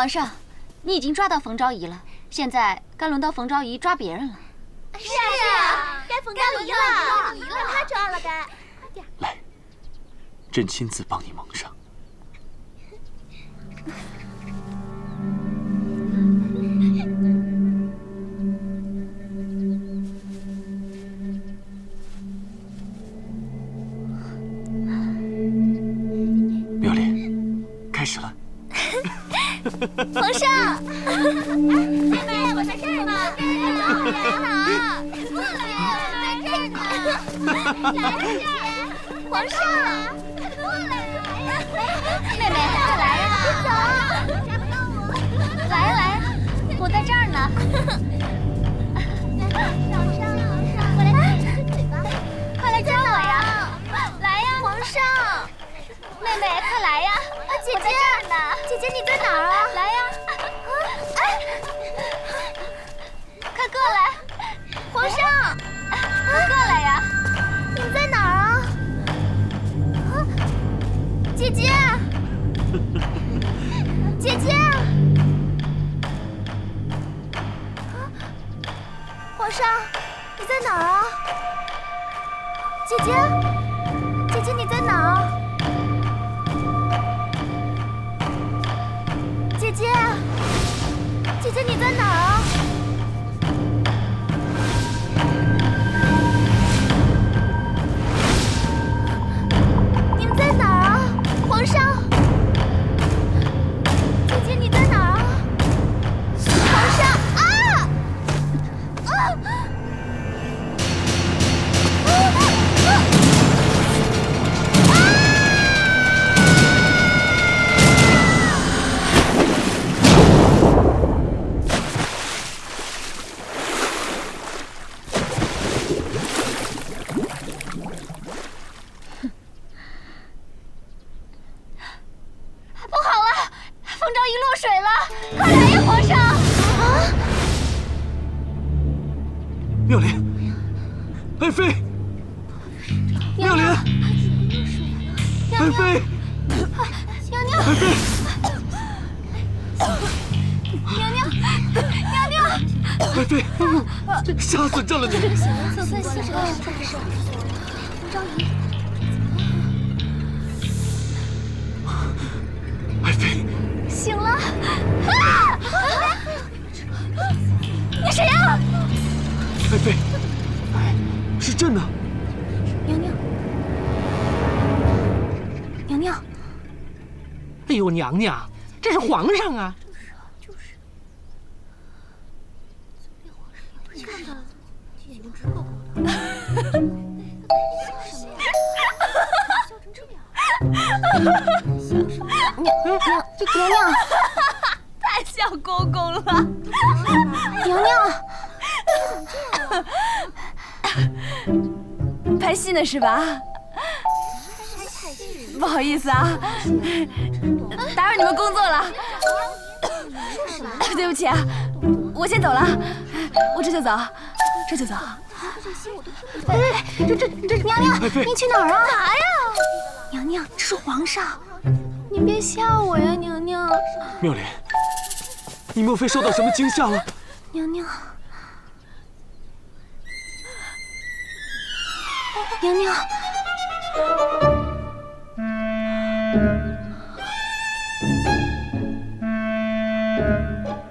皇上，你已经抓到冯昭仪了，现在该轮到冯昭仪抓别人了。是啊，该冯昭仪了，让他抓了该。快点，来，朕亲自帮你蒙上。妙莲，开始了。皇上，妹妹，我在这儿呢，好，过来，在这儿呢，来呀，皇上，过来呀，妹妹，快来呀！别走，抓不到我，来呀来呀，我在这儿呢。皇上，过来亲嘴巴，快来抓我呀！来呀，皇上，妹妹，快来呀！姐姐，我在这儿呢。姐姐你在哪儿啊？来呀！快过来！皇上，快过来呀！你们在哪儿啊？姐姐，姐姐，皇上，你在哪儿啊？姐姐，姐姐你在哪儿啊？姐姐，姐姐你在哪儿啊？你们在哪儿啊？皇上，姐姐你在哪儿啊？皇上啊！不好了，冯昭仪落水了！快来呀，皇上！啊！妙莲，爱妃，妙莲，爱妃，娘娘，爱妃，娘娘，娘娘！爱妃，吓死朕了你！总算醒了，冯昭仪，爱妃，醒了！啊！你谁呀？爱妃，是朕呢。娘娘，娘娘，哎呦，娘娘，这是皇上啊！娘娘，太像公公了。娘娘，拍戏呢是吧？不好意思啊，打扰你们工作了。对不起啊，我先走了，我这就走，这就走。娘娘，爱妃您去哪儿啊？啥呀？娘娘，这是皇上，您别吓我呀，娘娘。妙莲，你莫非受到什么惊吓了？娘娘，娘娘，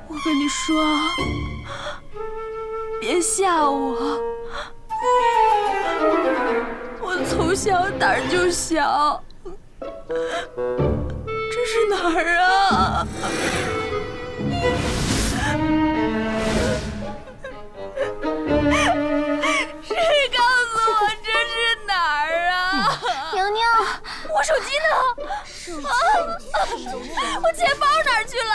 我跟你说，别吓我，我从小胆儿就小。这是哪儿啊？谁告诉我这是哪儿啊？娘娘，我手机呢？我钱包哪儿去了？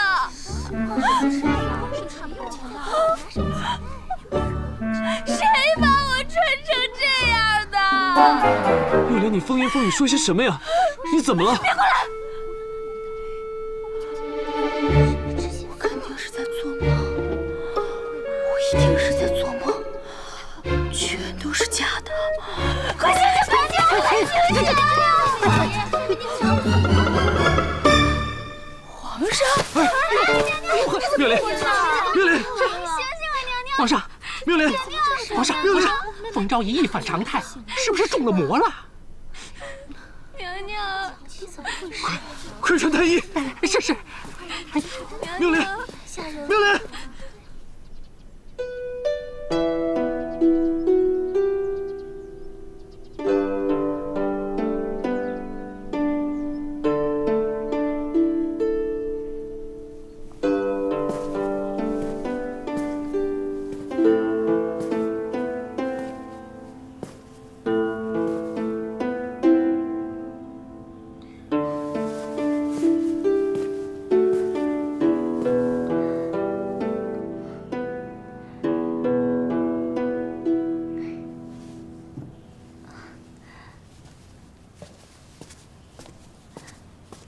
谁把我穿成这样的？妙莲，你风言风语说些什么呀？你怎么了？别过来！我肯定是在做梦，我一定是在做梦，全都是假的。快醒醒，快醒醒，快醒醒！皇上。妙莲，妙莲，醒醒啊，娘娘！皇上，妙莲，皇上，冯昭仪一反常态，是不是中了魔了？娘娘，快传太医！是。妙莲，妙莲。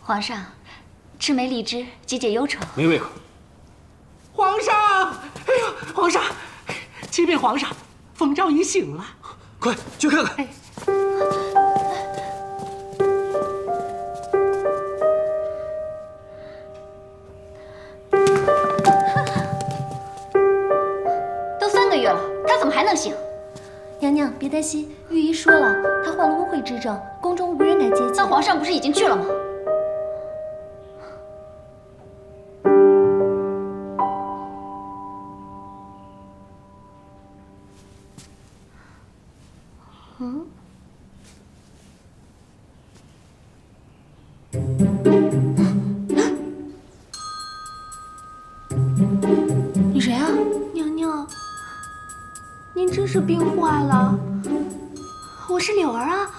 皇上，赤梅荔枝，解解忧愁。没胃口。皇上，哎呦，皇上，启禀皇上，冯昭仪醒了。快去看看。都3个月了，他怎么还能醒？娘娘别担心，御医说了，他患了污秽之症，宫中无人敢接近。那皇上不是已经去了吗？你谁啊？娘娘，您真是病坏了。我是柳儿啊，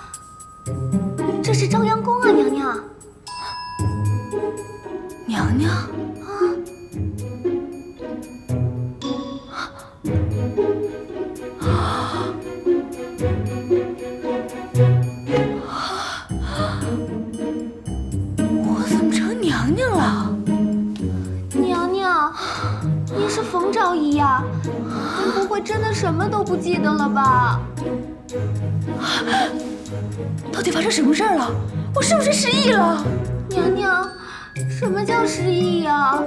这是朝阳宫啊，娘娘。娘娘，我怎么成娘娘了？娘娘，您是冯昭仪呀？您不会真的什么都不记得了吧？到底发生什么事儿了？我是不是失忆了？娘娘，什么叫失忆呀？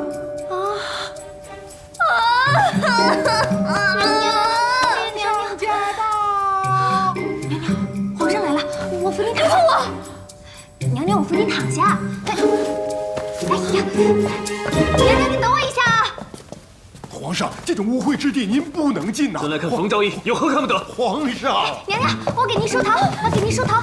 娘娘驾到！娘娘，皇上来了，我扶您躺下。娘娘，我扶您躺下。哎呀，娘娘，你等我一下啊！皇上，这种污秽之地您不能进呐！咱来看冯昭仪有何看不得？皇上，娘娘，我给您梳头，我给您梳头。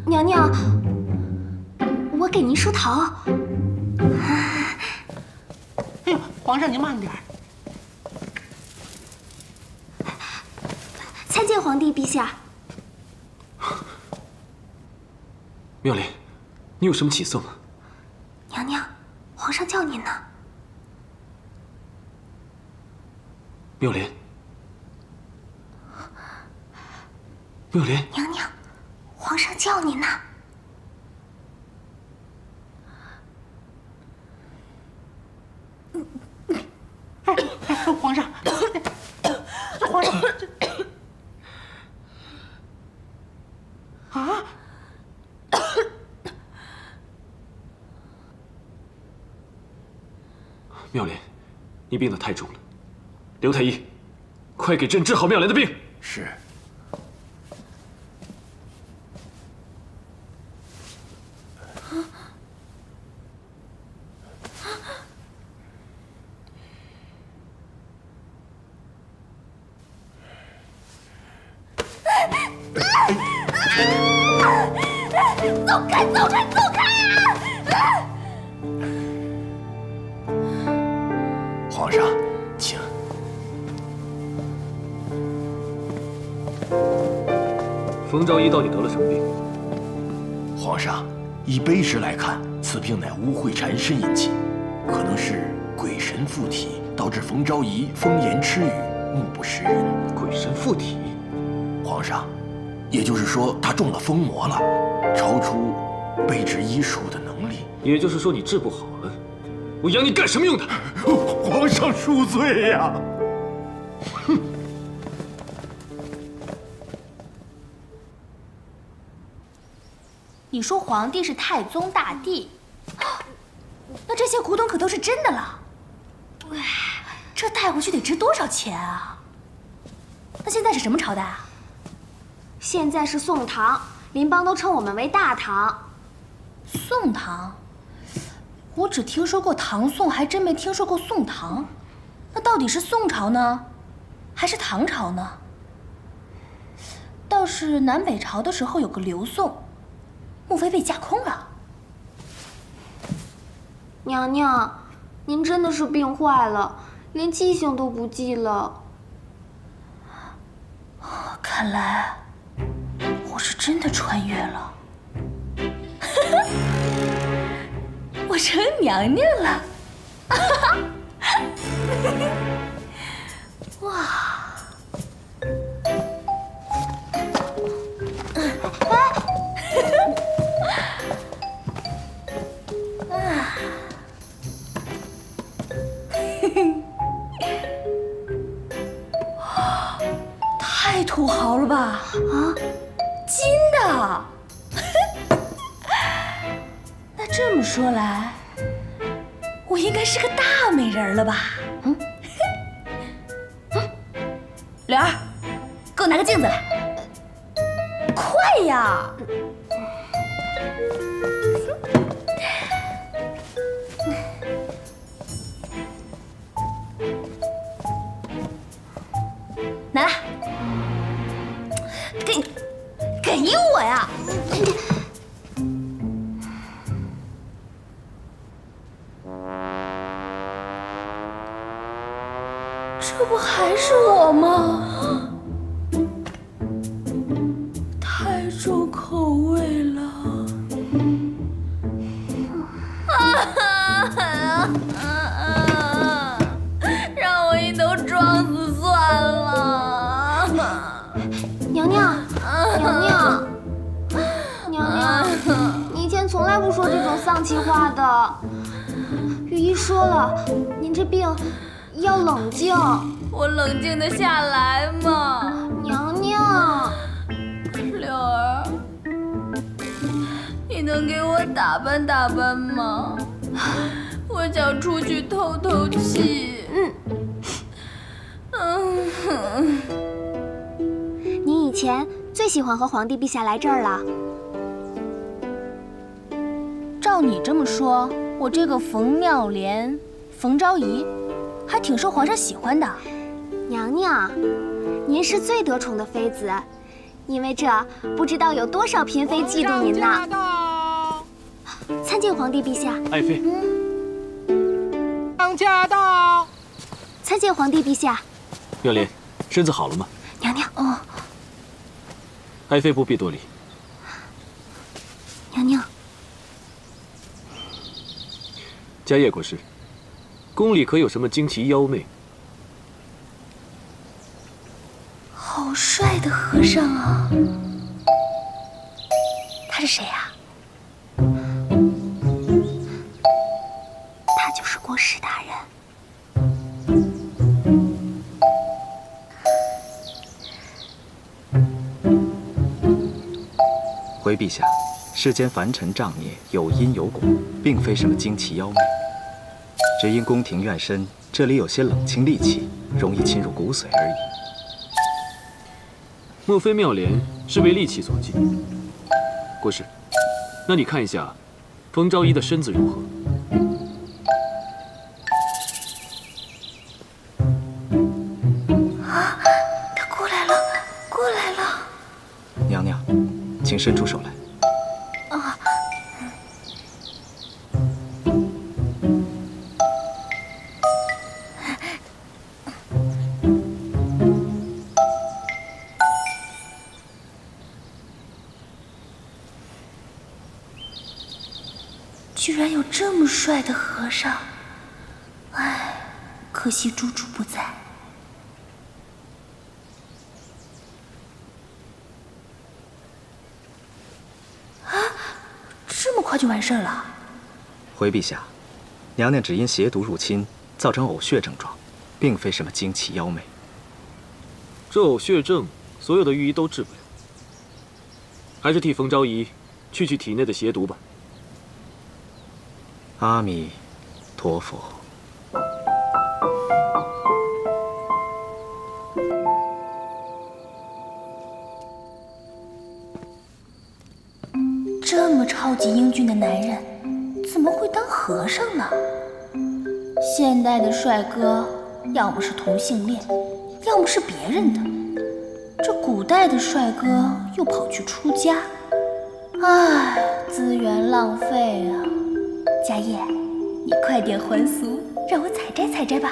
娘娘，我给您梳头。哎呦，皇上您慢点。参见皇帝陛下。妙莲，你有什么起色吗？娘娘，皇上叫您呢。妙莲，妙莲，娘娘，皇上叫您呢。皇上，皇上，啊！妙莲，你病得太重了，刘太医，快给朕治好妙莲的病。是。走开，走开，走开啊！皇上，请。冯昭仪到底得了什么病？皇上，以碑石来看，此病乃污秽缠身引起，可能是鬼神附体，导致冯昭仪风言痴语，目不识人。鬼神附体？皇上，也就是说他中了疯魔了，超出卑职医术的能力。也就是说你治不好了，我养你干什么用的？皇上恕罪呀！哼！你说皇帝是太宗大帝，那这些古董可都是真的了。这带回去得值多少钱啊？那现在是什么朝代啊？现在是宋唐，邻邦都称我们为大唐。宋唐，我只听说过唐宋，还真没听说过宋唐。那到底是宋朝呢，还是唐朝呢？倒是南北朝的时候有个刘宋，莫非被架空了？娘娘，您真的是病坏了，连记性都不记了。看来我是真的穿越了，我成娘娘了。哇！太土豪了吧！啊，金的。那这么说来，我应该是个大美人了吧？柳儿，给我拿个镜子来，快呀！拿来，给我呀！这不还是我吗？太重口味了。让我一头撞死算了。娘娘，娘娘，娘娘，你以前从来不说这种丧气话的。御医说了，您这病要冷静。我冷静得下来吗？娘娘，柳儿，你能给我打扮打扮吗？我想出去透透气。您以前最喜欢和皇帝陛下来这儿了。照你这么说，我这个冯妙莲、冯昭仪，还挺受皇上喜欢的。娘娘，您是最得宠的妃子，因为这不知道有多少嫔妃嫉妒您呢。参见皇帝陛下。爱妃，当家到。参见皇帝陛下。妙莲，身子好了吗？娘娘，爱妃不必多礼。娘娘，迦叶国师，宫里可有什么惊奇妖媚？好帅的和尚啊！他是谁呀？他就是国师大人。回陛下，世间凡尘障孽有因有果，并非什么惊奇妖媚，只因宫廷院深，这里有些冷清戾气，容易侵入骨髓而已。莫非妙莲是被戾气所禁？国师，那你看一下，冯昭仪的身子如何？啊，他过来了，过来了！娘娘，请伸出手来。啊，居然有这么帅的和尚！唉，可惜猪猪不在。这么快就完事儿了？回陛下，娘娘只因邪毒入侵，造成呕血症状，并非什么惊奇妖媚。这呕血症，所有的御医都治不了，还是替冯昭仪去体内的邪毒吧。阿弥陀佛。这么超级英俊的男人，怎么会当和尚呢？现代的帅哥，要么是同性恋，要么是别人的。这古代的帅哥又跑去出家，唉，资源浪费啊！家业，你快点还俗，让我采摘采摘吧。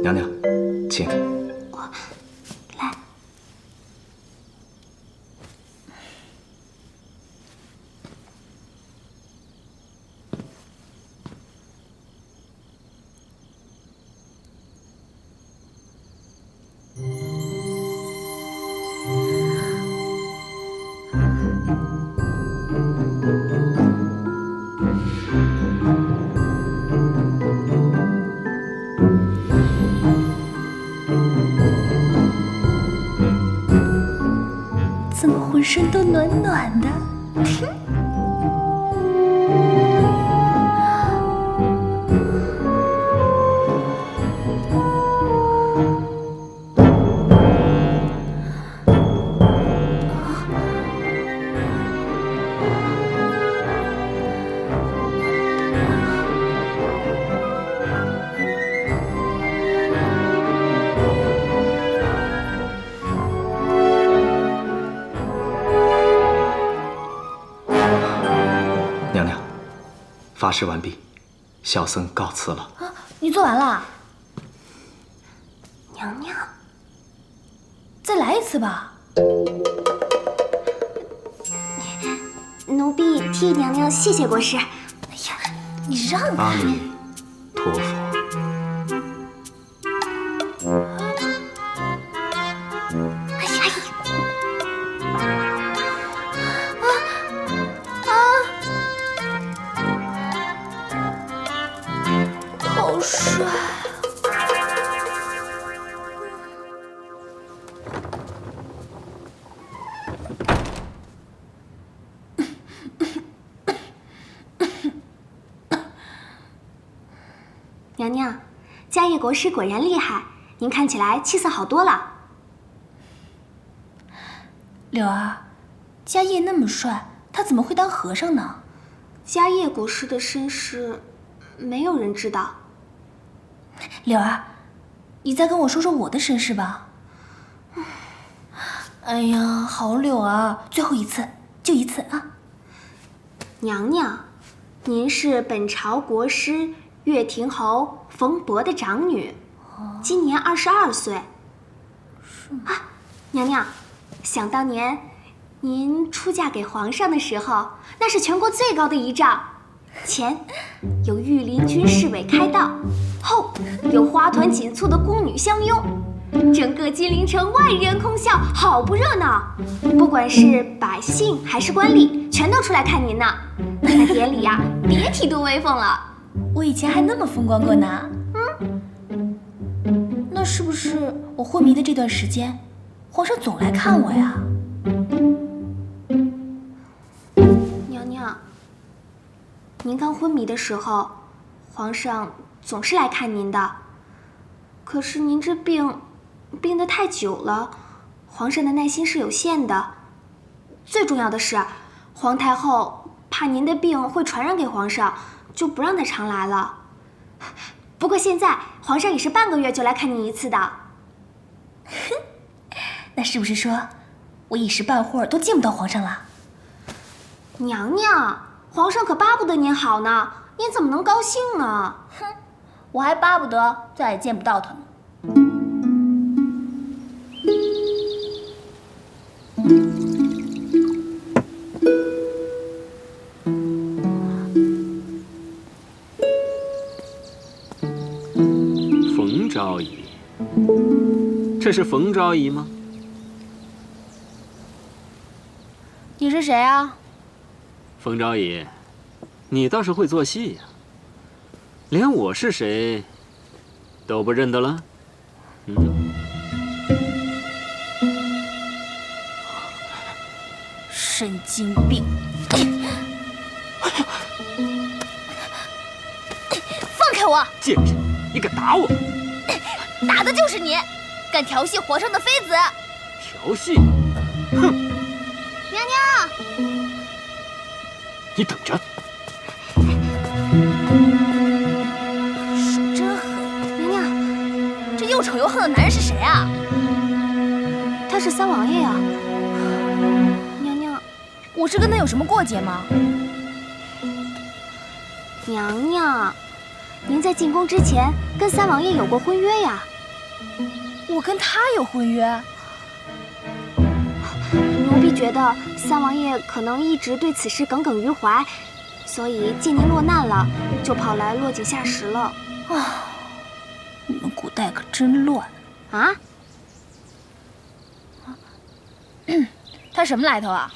娘娘，请。来。怎么浑身都暖暖的？娘娘，法事完毕，小僧告辞了。啊，你做完了？娘娘，再来一次吧。奴婢替娘娘谢谢国师。哎呀，你让阿弥陀佛。哎呀！好帅！娘娘，迦叶国师果然厉害，您看起来气色好多了。柳儿，迦叶那么帅，他怎么会当和尚呢？迦叶国师的身世，没有人知道。柳儿，你再跟我说说我的身世吧。哎呀，好柳儿，最后一次，就一次啊！娘娘，您是本朝国师乐亭侯冯伯的长女，今年22岁。啊，娘娘，想当年，您出嫁给皇上的时候，那是全国最高的仪仗，前有御林军侍卫开道，后有花团锦簇的宫女相拥，整个金陵城万人空巷，好不热闹。不管是百姓还是官吏，全都出来看您呢。那典礼呀，别提多威风了。我以前还那么风光过呢。那是不是我昏迷的这段时间，皇上总来看我呀？娘娘，您刚昏迷的时候，皇上总是来看您的。可是您这病得太久了，皇上的耐心是有限的。最重要的是，皇太后怕您的病会传染给皇上，就不让他常来了。不过现在皇上也是半个月就来看您一次的。那是不是说我一时半会儿都见不到皇上了？娘娘，皇上可巴不得您好呢，您怎么能高兴呢？哼，我还巴不得再也见不到他呢。冯昭仪，这是冯昭仪吗？你是谁啊？冯昭仪，你倒是会做戏呀，连我是谁都不认得了。神经病！放开我！贱人，你敢打我？打的就是你，敢调戏皇上的妃子！调戏？哼！娘娘，你等着！手真狠！娘娘，这又丑又横的男人是谁啊？他是三王爷呀。娘娘，我是跟他有什么过节吗？娘娘，您在进宫之前跟三王爷有过婚约呀？我跟他有婚约？奴婢觉得三王爷可能一直对此事耿耿于怀，所以见您落难了，就跑来落井下石了。啊，你们古代可真乱啊！他什么来头啊？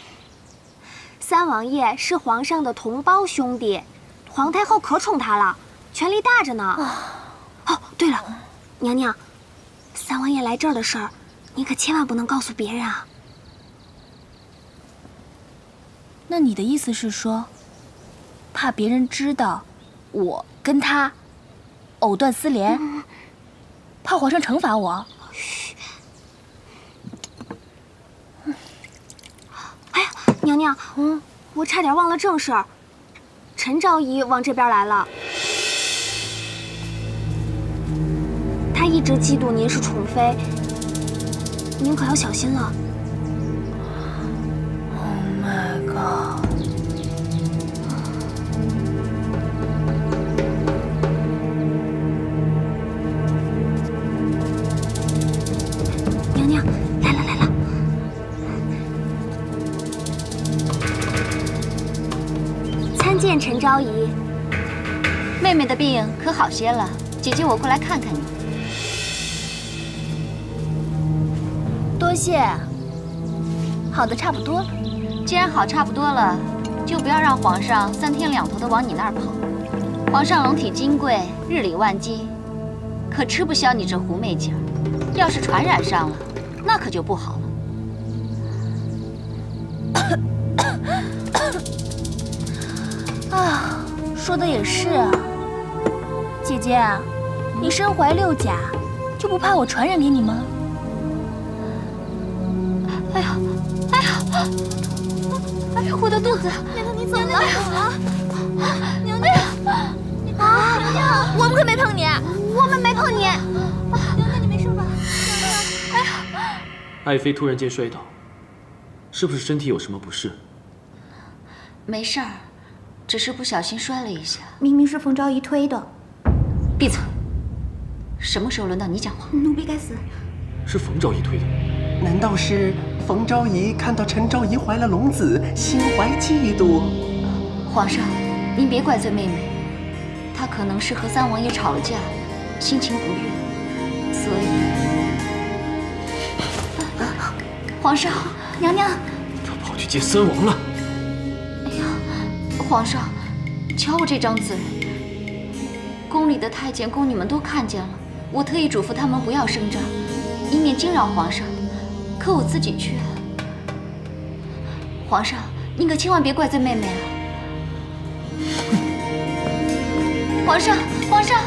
三王爷是皇上的同胞兄弟，皇太后可宠他了，权力大着呢。哦，对了，娘娘，三王爷来这儿的事儿，你可千万不能告诉别人啊。那你的意思是说，怕别人知道我跟他藕断丝连，怕皇上惩罚我？嘘。哎呀，娘娘，我差点忘了正事儿，陈昭仪往这边来了。她一直嫉妒您是宠妃，您可要小心了。Oh my god！ 娘娘，来了来了。参见陈昭仪。妹妹的病可好些了？姐姐，我过来看看你。多谢。好的差不多了。既然好差不多了，就不要让皇上3天2头的往你那儿跑。皇上龙体金贵，日理万机，可吃不消你这狐媚劲儿。要是传染上了，那可就不好了。啊，说的也是啊。姐姐，你身怀6甲，就不怕我传染给你吗？哎呀，哎呀，哎呀，我的肚子！娘娘，你怎么了？娘娘，啊，娘娘，我们可没碰你，我们没碰你。娘娘，你没事吧？娘娘，哎呀！爱妃突然间摔倒，是不是身体有什么不适？没事儿，只是不小心摔了一下。明明是冯昭仪推的。闭嘴！什么时候轮到你讲话？奴婢该死。是冯昭仪推的。难道是冯昭仪看到陈昭仪怀了龙子，心怀嫉妒？皇上，您别怪罪妹妹，她可能是和三王爷吵了架，心情不悦，所以……皇上，娘娘，他跑去见三王了。哎呀，皇上，瞧我这张嘴，宫里的太监宫女们都看见了，我特意嘱咐他们不要声张，以免惊扰皇上。可我自己去，皇上，您可千万别怪罪妹妹啊！皇上，皇上！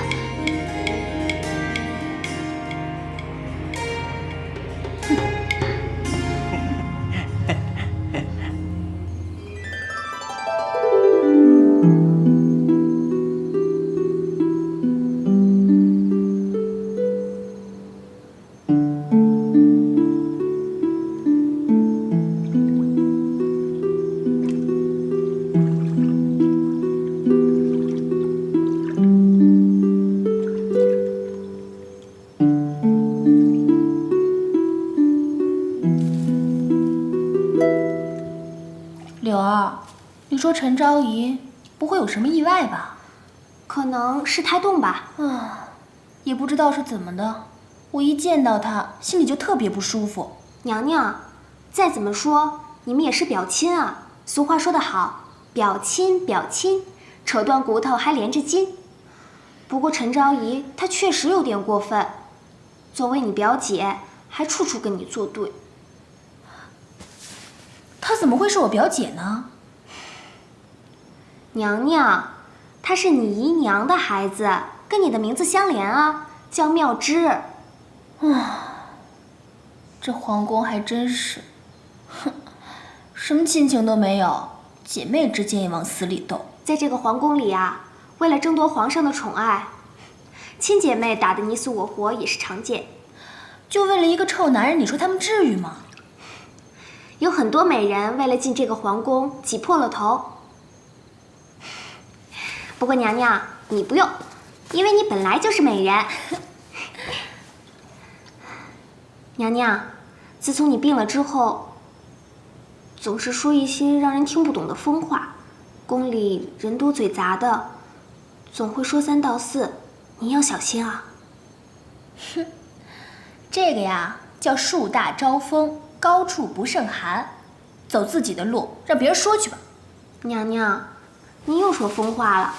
柳儿，你说陈昭仪不会有什么意外吧？可能是胎动吧。啊，也不知道是怎么的，我一见到她，心里就特别不舒服。娘娘，再怎么说，你们也是表亲啊。俗话说得好，表亲表亲，扯断骨头还连着筋。不过陈昭仪她确实有点过分，作为你表姐，还处处跟你作对。她怎么会是我表姐呢？娘娘，她是你姨娘的孩子，跟你的名字相连啊，叫妙芝。这皇宫还真是，哼，什么亲情都没有，姐妹之间也往死里斗。在这个皇宫里啊，为了争夺皇上的宠爱，亲姐妹打得你死我活也是常见。就为了一个臭男人，你说他们至于吗？有很多美人为了进这个皇宫挤破了头。不过娘娘，你不用，因为你本来就是美人。娘娘，自从你病了之后，总是说一些让人听不懂的疯话，宫里人多嘴杂的，总会说三道四，你要小心啊。哼，这个呀叫树大招风，高处不胜寒，走自己的路，让别人说去吧。娘娘，你又说疯话了。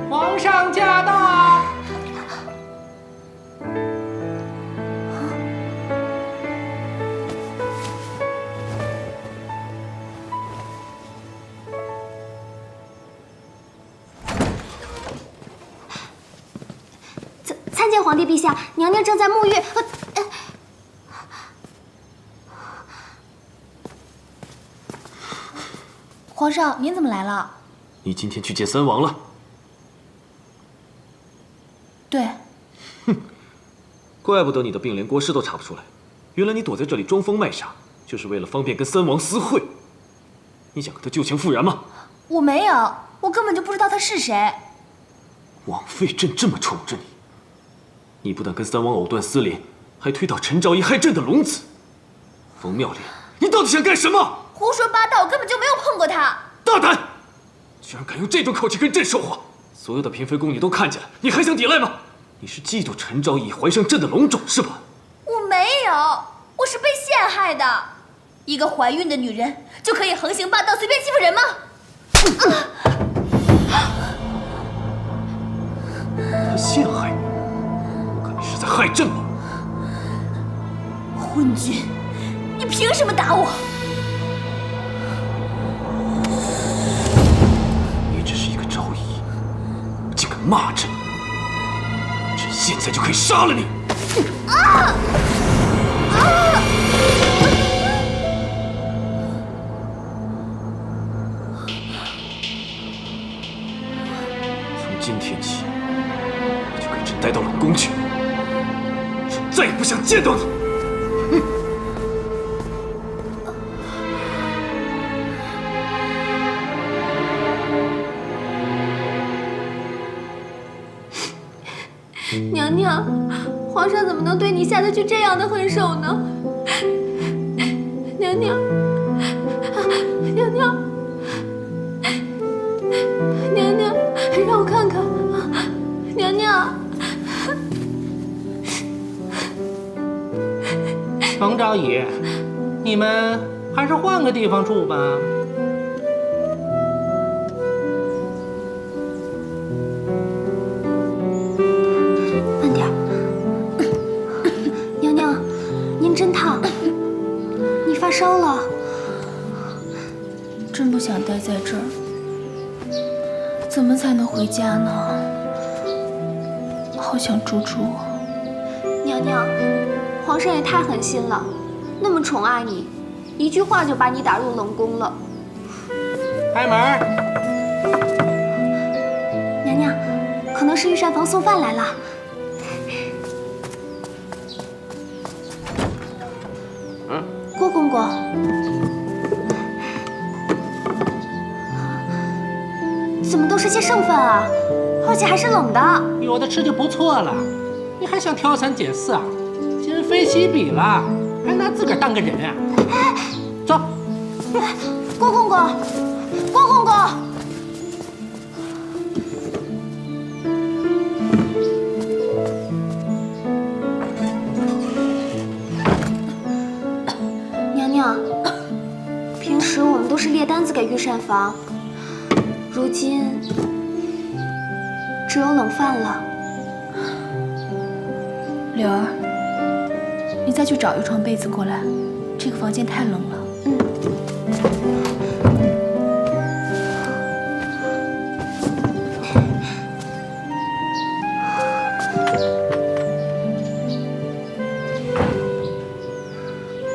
皇上驾到！参见皇帝陛下，娘娘正在沐浴。皇上，您怎么来了？你今天去见三王了？对。怪不得你的病连国师都查不出来，原来你躲在这里装疯卖傻，就是为了方便跟三王私会。你想跟他旧情复燃吗？我没有，我根本就不知道他是谁。枉费朕这么宠着你，你不但跟三王藕断丝连，还推倒陈昭仪害朕的龙子。冯妙莲，你到底想干什么？胡说八道，我根本就没有碰过他。大胆！居然敢用这种口气跟朕说话！所有的嫔妃宫女都看见了，你还想抵赖吗？你是嫉妒陈昭仪怀上朕的龙种是吧？我没有，我是被陷害的。一个怀孕的女人就可以横行霸道，随便欺负人吗？他陷害你，我看你是在害朕吗？昏君，你凭什么打我？你只是一个昭仪，竟敢骂朕！朕现在就可以杀了你！从今天起，你就跟朕带到冷宫去，朕再也不想见到你！娘娘，皇上怎么能对你下得去这样的狠手呢？娘娘，娘娘，娘娘，让我看看，娘娘。昭仪，你们还是换个地方住吧。慢点儿，娘娘，您真烫，你发烧了。真不想待在这儿，怎么才能回家呢？好想猪猪。娘娘，皇上也太狠心了，那么宠爱你，一句话就把你打入冷宫了。开门。娘娘，可能是御膳房送饭来了。郭公公，怎么都是些剩饭啊？而且还是冷的。有的吃就不错了，你还想挑三拣四啊？今非昔比了，还拿自个儿当个人啊？走。郭公公，郭公公。娘娘，平时我们都是列单子给御膳房，如今只有冷饭了。柳儿，你再去找一床被子过来，这个房间太冷了。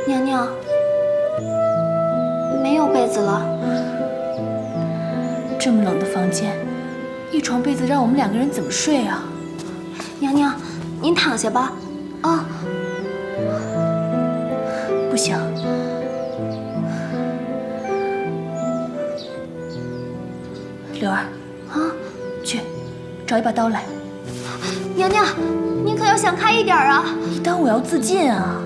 娘娘，没有被子了。这么冷的房间，一床被子让我们两个人怎么睡啊？娘娘，您躺下吧。啊，不行，柳儿，啊，去找一把刀来。娘娘，您可要想开一点啊！你当我要自尽啊？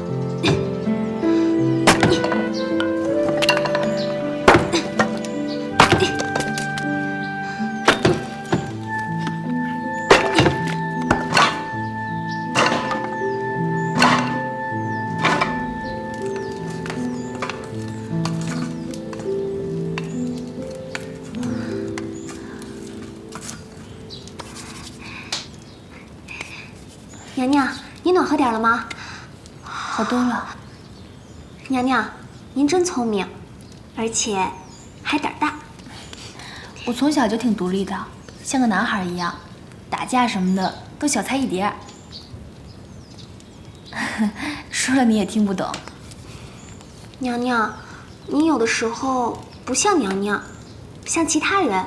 娘娘，你暖和点了吗？好多了。娘娘，您真聪明，而且还胆大。我从小就挺独立的，像个男孩一样，打架什么的都小菜一碟。说了你也听不懂。娘娘，您有的时候不像娘娘，像其他人。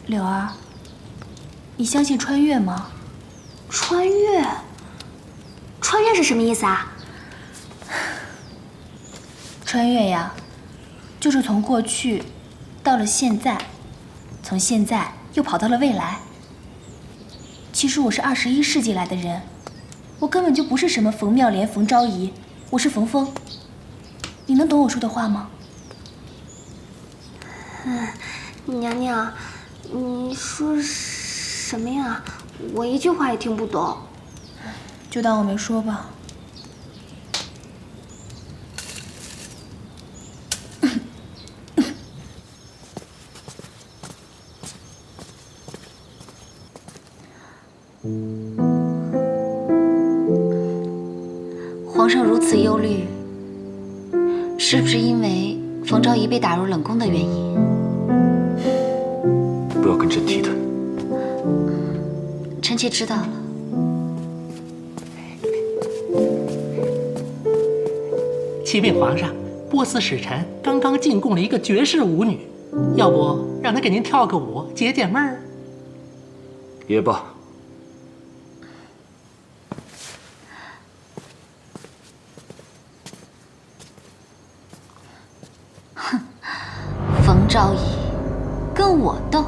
柳儿，你相信穿越吗？穿越？穿越是什么意思啊？穿越呀，就是从过去到了现在，从现在又跑到了未来。其实我是21世纪来的人，我根本就不是什么冯妙莲、冯昭仪，我是冯峰。你能懂我说的话吗？娘娘，你说什么呀？我一句话也听不懂。就当我没说吧。皇上如此忧虑，是不是因为冯昭仪被打入冷宫的原因？不要跟朕提他。臣妾知道了。启禀皇上，波斯使臣刚刚进贡了一个绝世舞女，要不让她给您跳个舞解解闷儿？也罢。哼，冯昭仪跟我斗。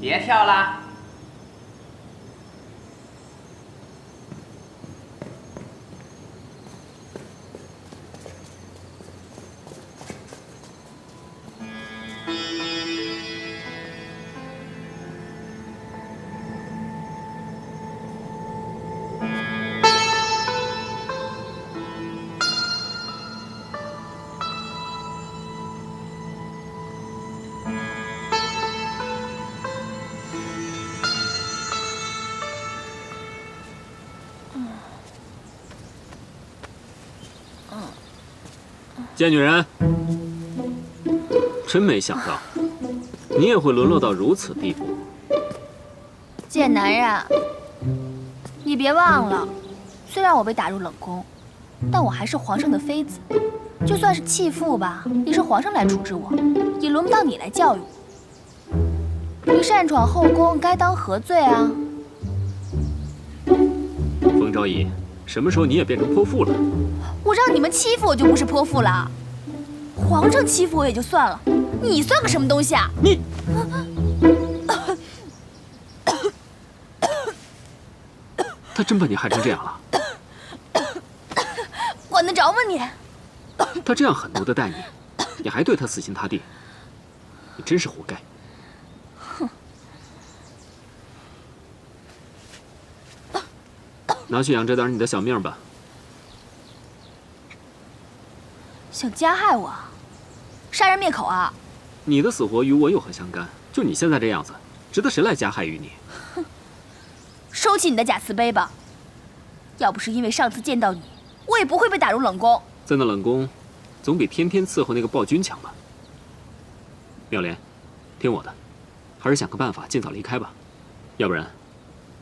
别跳啦！贱女人，真没想到，你也会沦落到如此地步。贱男人，你别忘了，虽然我被打入冷宫，但我还是皇上的妃子，就算是弃妇吧，也是皇上来处置我，也轮不到你来教育我。你擅闯后宫，该当何罪啊？风朝仪，什么时候你也变成泼妇了？我让你们欺负我就不是泼妇了，皇上欺负我也就算了，你算个什么东西啊？你，他真把你害成这样了？管得着吗你？他这样狠毒的待你，你还对他死心塌地，你真是活该。哼！拿去养着点你的小命吧。想加害我，杀人灭口啊！你的死活与我有何相干？就你现在这样子，值得谁来加害于你？哼！收起你的假慈悲吧。要不是因为上次见到你，我也不会被打入冷宫。在那冷宫，总比天天伺候那个暴君强吧？妙莲，听我的，还是想个办法尽早离开吧，要不然，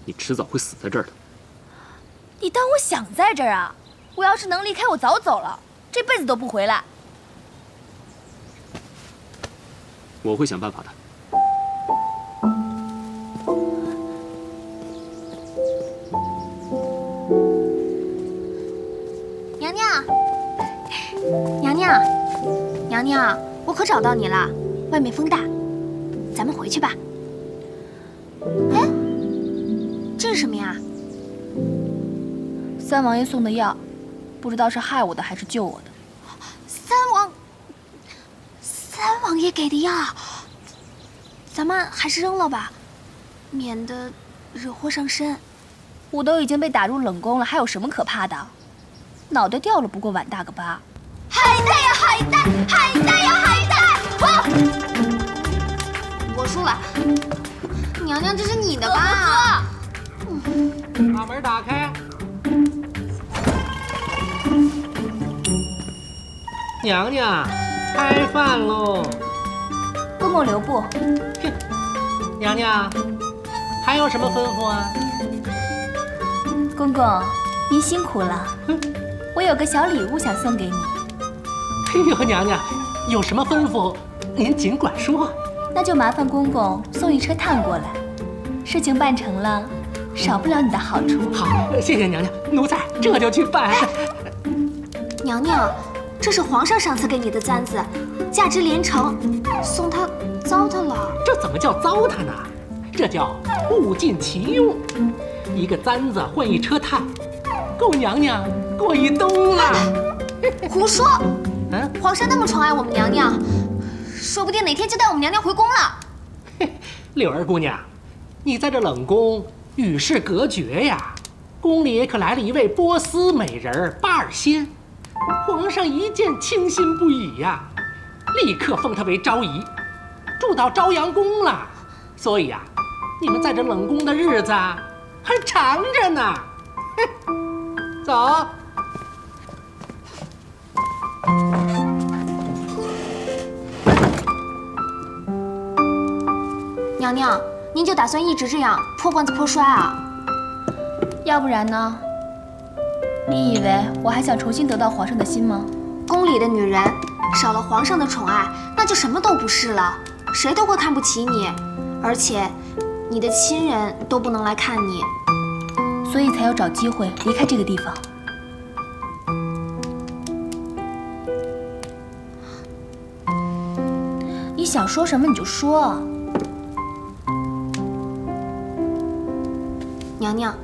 你迟早会死在这儿的。你当我想在这儿啊？我要是能离开，我早走了，这辈子都不回来。我会想办法的。娘娘，娘娘，娘娘，我可找到你了。外面风大，咱们回去吧。哎，这是什么呀？三王爷送的药，不知道是害我的还是救我的。三王爷给的药，咱们还是扔了吧，免得惹祸上身。我都已经被打入冷宫了，还有什么可怕的？脑袋掉了不过碗大个疤。海带呀海带，海带呀海带！好，我输了。娘娘，这是你的吧？把门打开。娘娘，开饭喽！公公留步。哼，娘娘，还有什么吩咐啊？公公，您辛苦了。我有个小礼物想送给你。哎呦，娘娘，有什么吩咐，您尽管说。那就麻烦公公送一车炭过来，事情办成了，少不了你的好处。好，谢谢娘娘，奴才这就去办。娘娘。这是皇上上次给你的簪子，价值连城，送他糟蹋了。这怎么叫糟蹋呢？这叫物尽其用。一个簪子换一车炭，够娘娘过一冬了。胡说！皇上那么宠爱我们娘娘，说不定哪天就带我们娘娘回宫了。柳儿姑娘，你在这冷宫与世隔绝呀，宫里可来了一位波斯美人巴尔仙。皇上一见倾心不已呀，立刻封她为昭仪，住到朝阳宫了。所以呀，你们在这冷宫的日子还长着呢。走。娘娘，您就打算一直这样破罐子破摔啊？要不然呢？你以为我还想重新得到皇上的心吗？宫里的女人少了皇上的宠爱，那就什么都不是了，谁都会看不起你，而且你的亲人都不能来看你，所以才要找机会离开这个地方。你想说什么你就说。娘娘，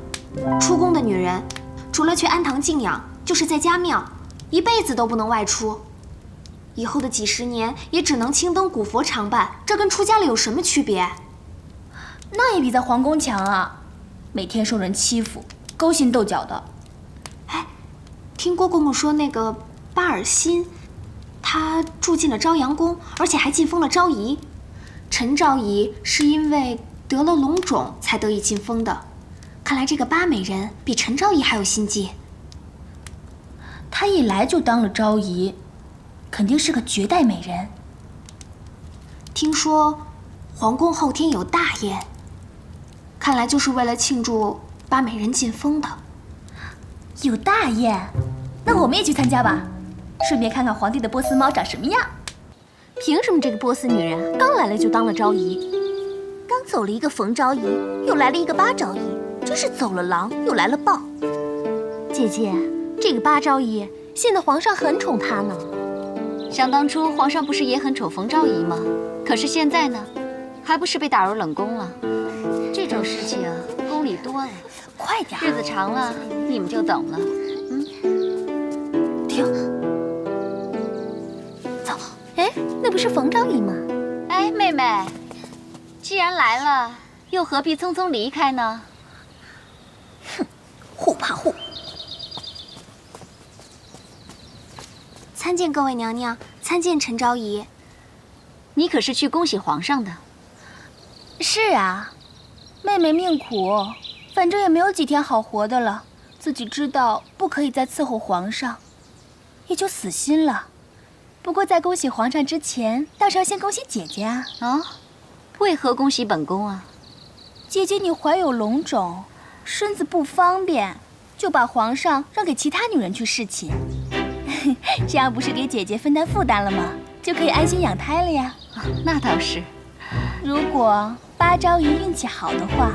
出宫的女人，除了去安堂静养，就是在家庙，一辈子都不能外出。以后的几十年也只能青灯古佛常伴，这跟出家了有什么区别？那也比在皇宫强啊！每天受人欺负，勾心斗角的。哎，听郭公公说那个巴尔辛，他住进了朝阳宫，而且还晋封了昭仪。陈昭仪是因为得了龙种才得以晋封的。看来这个巴美人比陈昭仪还有心计。她一来就当了昭仪，肯定是个绝代美人。听说皇宫后天有大宴，看来就是为了庆祝巴美人晋封的。有大宴，那我们也去参加吧，顺便看看皇帝的波斯猫长什么样。凭什么这个波斯女人刚来了就当了昭仪？刚走了一个冯昭仪，又来了一个巴昭仪，真是走了狼又来了豹。姐姐，这个巴昭仪现在皇上很宠她呢。想当初皇上不是也很宠冯昭仪吗？可是现在呢，还不是被打入冷宫了？这种事情宫里多了，快点，日子长了你们就懂了。停，走。哎，那不是冯昭仪吗？哎，妹妹，既然来了，又何必匆匆离开呢？哼，护怕护。参见各位娘娘，参见陈昭仪。你可是去恭喜皇上的？是啊，妹妹命苦，反正也没有几天好活的了，自己知道不可以再伺候皇上，也就死心了。不过在恭喜皇上之前，倒是要先恭喜姐姐啊！啊，为何恭喜本宫啊？姐姐你怀有龙种，身子不方便，就把皇上让给其他女人去侍寝，这样不是给姐姐分担负担了吗？就可以安心养胎了呀。那倒是。如果巴昭仪运气好的话，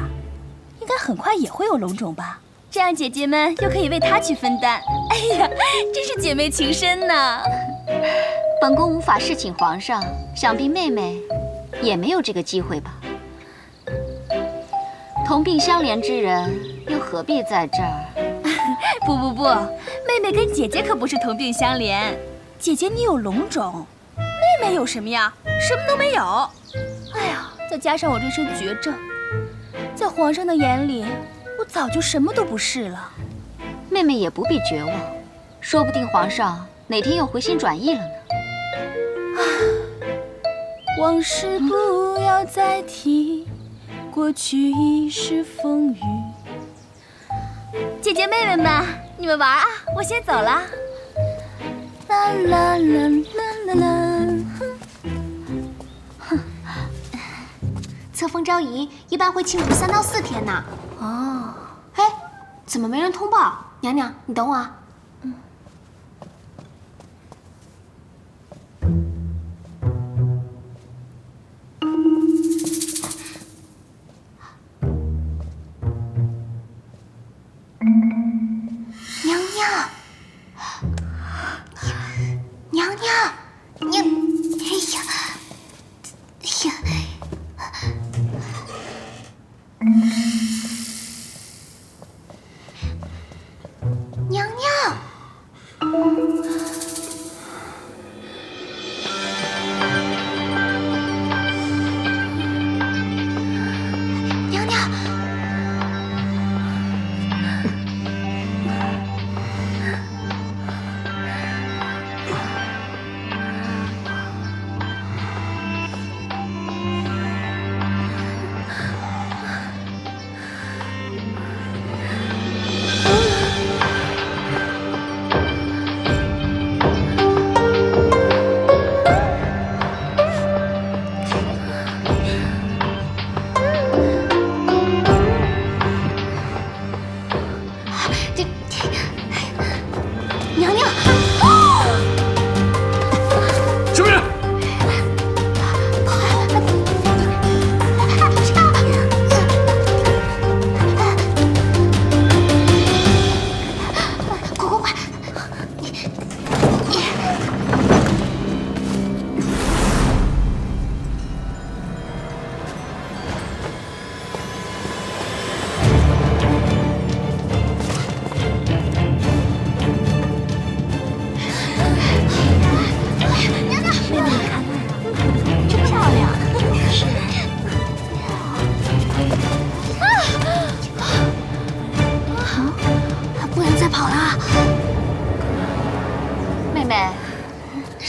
应该很快也会有龙种吧？这样姐姐们又可以为她去分担。哎呀，真是姐妹情深呢。本宫无法侍寝皇上，想必妹妹也没有这个机会吧？同病相怜之人又何必在这儿？不，妹妹跟姐姐可不是同病相怜。姐姐你有龙种，妹妹有什么呀？什么都没有。哎呀，再加上我这身绝症，在皇上的眼里，我早就什么都不是了。妹妹也不必绝望，说不定皇上哪天又回心转意了呢。往事不要再提，过去已是风雨。姐姐妹妹们，你们玩啊，我先走了。啦啦啦啦啦啦。册封昭仪一般会庆祝3到4天呢。哦，哎，怎么没人通报？娘娘，你等我啊。娘娘，娘娘，哎呀，哎呀。娘娘，娘娘，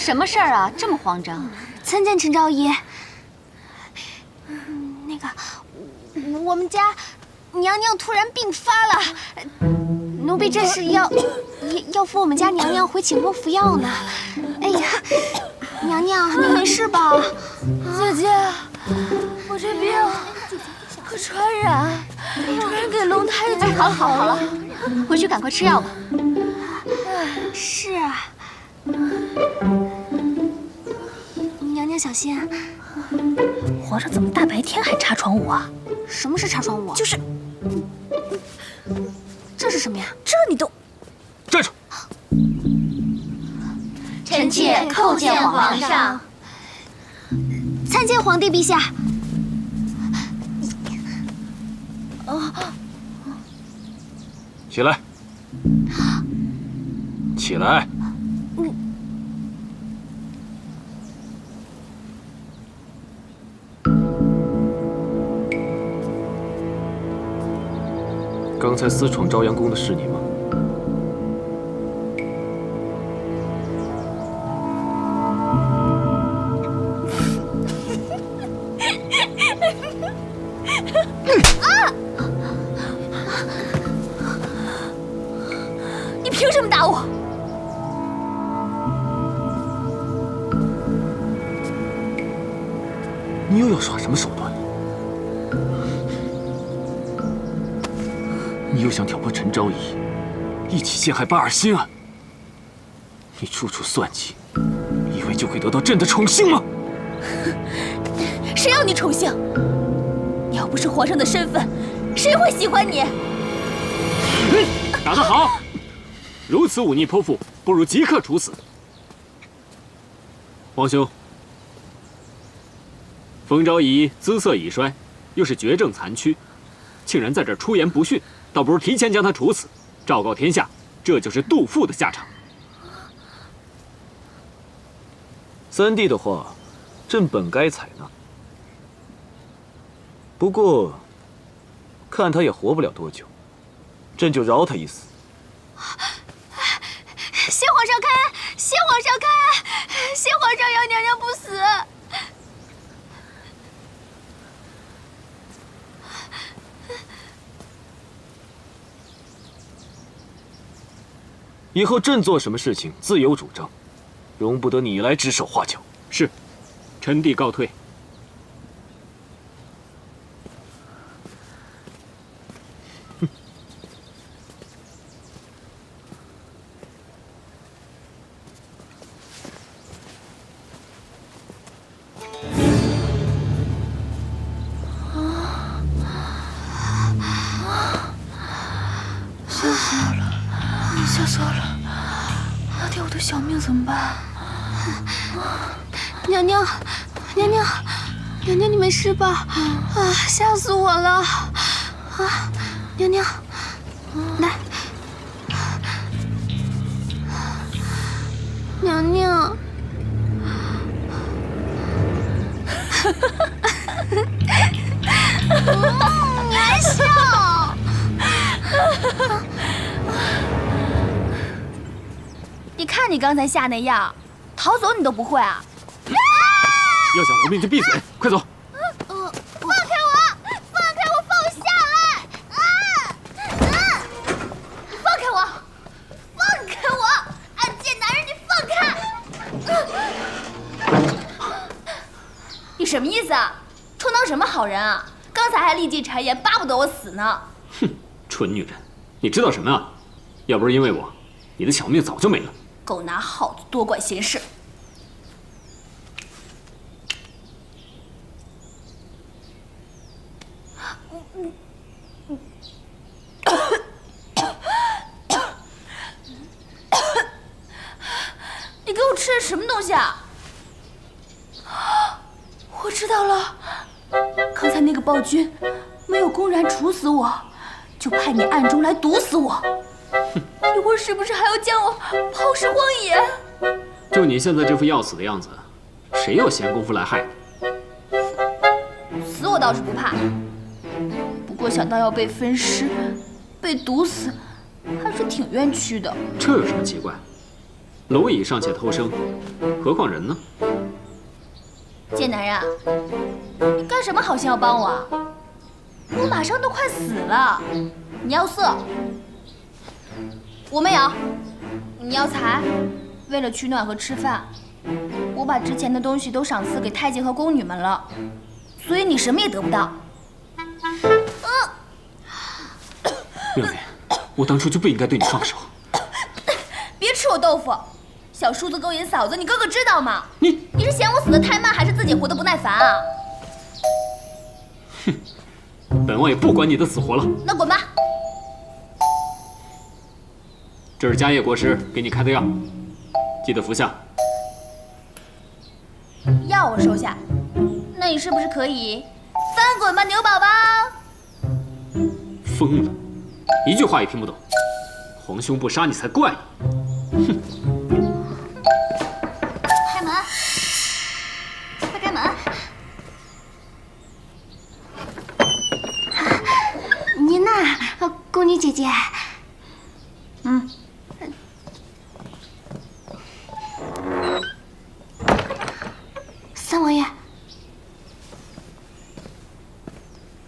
什么事儿啊？这么慌张？参见陈昭仪。那个，我们家娘娘突然病发了，奴婢这是要扶我们家娘娘回寝宫服药呢。哎呀，娘娘，你没事吧？姐姐，我这病可传染，传染给龙太医就好了好了，回去赶快吃药吧。是啊。娘娘小心。皇上怎么大白天还插窗舞啊？什么是插窗舞？就是，这是什么呀？这你都站住！臣妾叩见皇上。参见皇帝陛下。起来，起来。刚才私闯朝阳宫的是你吗？你凭什么打我？你又要耍什么手段？你又想挑拨陈昭仪，一起陷害巴尔辛啊？你处处算计，以为就会得到朕的宠幸吗？谁要你宠幸？你要不是皇上的身份，谁会喜欢你？打得好！如此忤逆泼妇，不如即刻处死。皇兄，冯昭仪姿色已衰，又是绝症残躯，竟然在这儿出言不逊。倒不如提前将他处死，昭告天下，这就是杜父的下场。三弟的话，朕本该采纳。不过，看他也活不了多久，朕就饶他一死。谢皇上开！谢皇上开！谢皇上要娘娘不死！以后朕做什么事情自有主张，容不得你来指手画脚。是，臣弟告退。吓死我了！那天我的小命怎么办？娘娘，娘娘，娘娘，你没事吧？啊，吓死我了！啊，娘娘，来，娘娘。你还笑？你看你刚才吓那样，逃走你都不会啊！要想活命就闭嘴，快走！放开我！放开我！放我下来！放开我！放开我！暗箭男人，你放开！你什么意思啊？充当什么好人啊？刚才还立即谗言，巴不得我死呢。哼，蠢女人，你知道什么啊？要不是因为我，你的小命早就没了。狗拿耗子多管闲事。你给我吃的什么东西啊？我知道了，刚才那个暴君没有公然处死我，就派你暗中来毒死我。一会儿是不是还要将我抛尸荒野？就你现在这副要死的样子，谁有闲工夫来害你？死我倒是不怕，不过想到要被分尸、被毒死，还是挺冤屈的。这有什么奇怪？蝼蚁尚且偷生，何况人呢？贱男人，你干什么好心要帮我啊？我马上都快死了。你要色，我没有。你要财，为了取暖和吃饭，我把之前的东西都赏赐给太监和宫女们了，所以你什么也得不到。妙莲，我当初就不应该对你放手。别吃我豆腐！小叔子勾引嫂子，你哥哥知道吗？你是嫌我死得太慢，还是自己活得不耐烦啊？哼，本王也不管你的死活了。那滚吧！这是迦叶国师给你开的药，记得服下。药我收下，那你是不是可以翻滚吧，牛宝宝？疯了，一句话也听不懂。皇兄不杀你才怪呢。哼！开门，快开门！您呐，宫女姐姐。三王爷，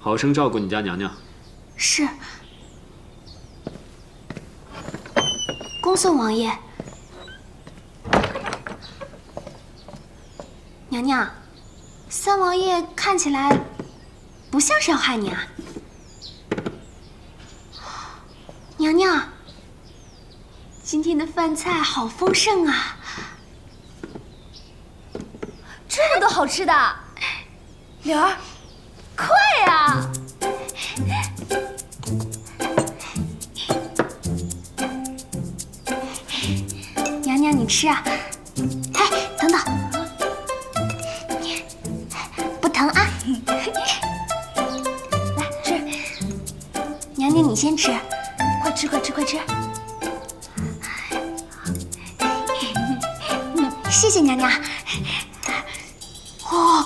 好生照顾你家娘娘。是。恭送王爷。娘娘，三王爷看起来不像是要害你啊。娘娘，今天的饭菜好丰盛啊！这么多好吃的，柳儿，快呀！娘娘，你吃啊！哎，等等，不疼啊！来吃，娘娘你先吃，快吃，快吃，快吃！谢谢娘娘。哦。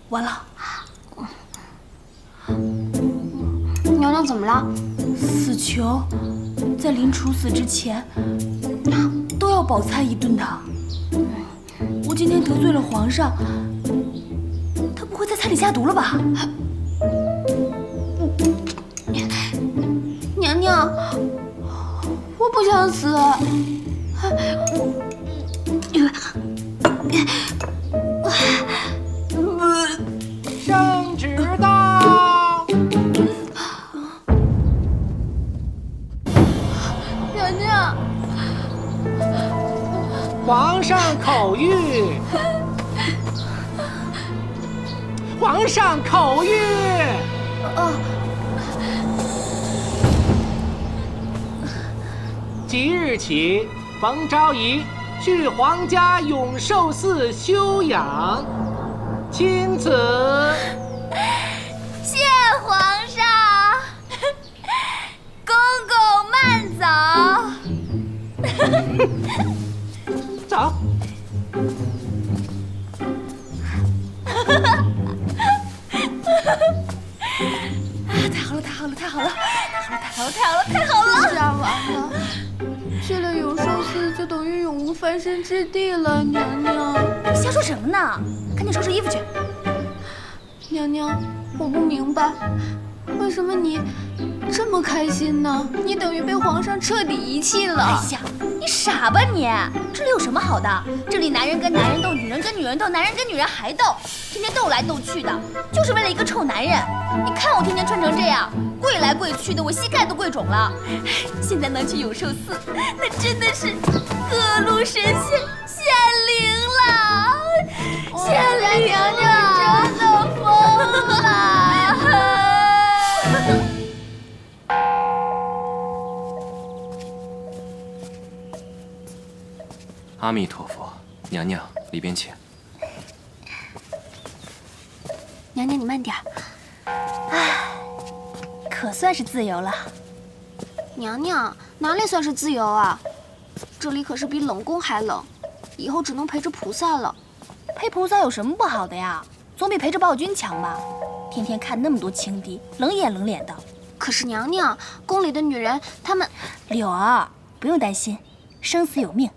完了，娘娘怎么了？死囚在临处死之前都要饱餐一顿的。我今天得罪了皇上，他不会在菜里下毒了吧？娘娘，我不想死。圣旨到！娘娘，皇上口谕。皇上口谕。即日起，冯昭仪去皇家永寿寺休养。钦此。谢皇上，公公慢走。走。太好了，太好了，太好了，太好了，太好了，太好了！下完了，去了永寿寺就等于永无翻身之地了，娘娘。你瞎说什么呢？赶紧收拾衣服去。娘娘，我不明白，为什么你这么开心呢？你等于被皇上彻底遗弃了。哎呀，你傻吧你？这里有什么好的？这里男人跟男人斗，女人跟女人斗，男人跟女人还斗，天天斗来斗去的，就是为了一个臭男人。你看我天天穿成这样，跪来跪去的，我膝盖都跪肿了。现在能去永寿寺，那真的是各路神仙显灵了。显灵娘娘真的疯了。阿弥陀佛，娘娘里边请。娘娘，你慢点。可算是自由了。娘娘，哪里算是自由啊？这里可是比冷宫还冷，以后只能陪着菩萨了。陪菩萨有什么不好的呀？总比陪着暴君强吧？天天看那么多轻敌，冷眼冷脸的。可是娘娘，宫里的女人，她们……柳儿，不用担心，生死有命，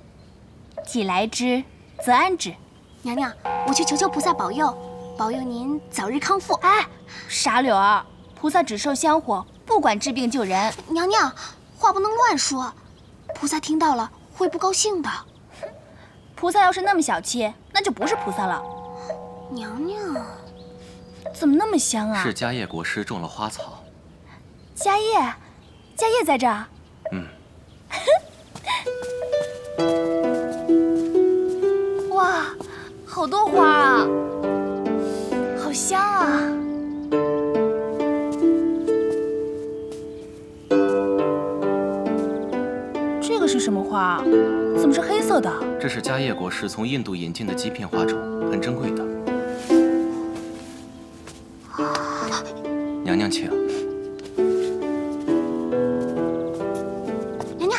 既来之，则安之。娘娘，我去求求菩萨保佑，保佑您早日康复。哎，傻柳儿，菩萨只受香火，不管治病救人。娘娘，话不能乱说，菩萨听到了会不高兴的。菩萨要是那么小气，那就不是菩萨了。娘娘，怎么那么香啊？是迦叶国师种了花草。迦叶，迦叶在这儿。嗯。哇，好多花啊，好香啊！这个是什么花？怎么是黑色的？这是迦叶国师从印度引进的极品花种，很珍贵的。娘娘请。娘娘，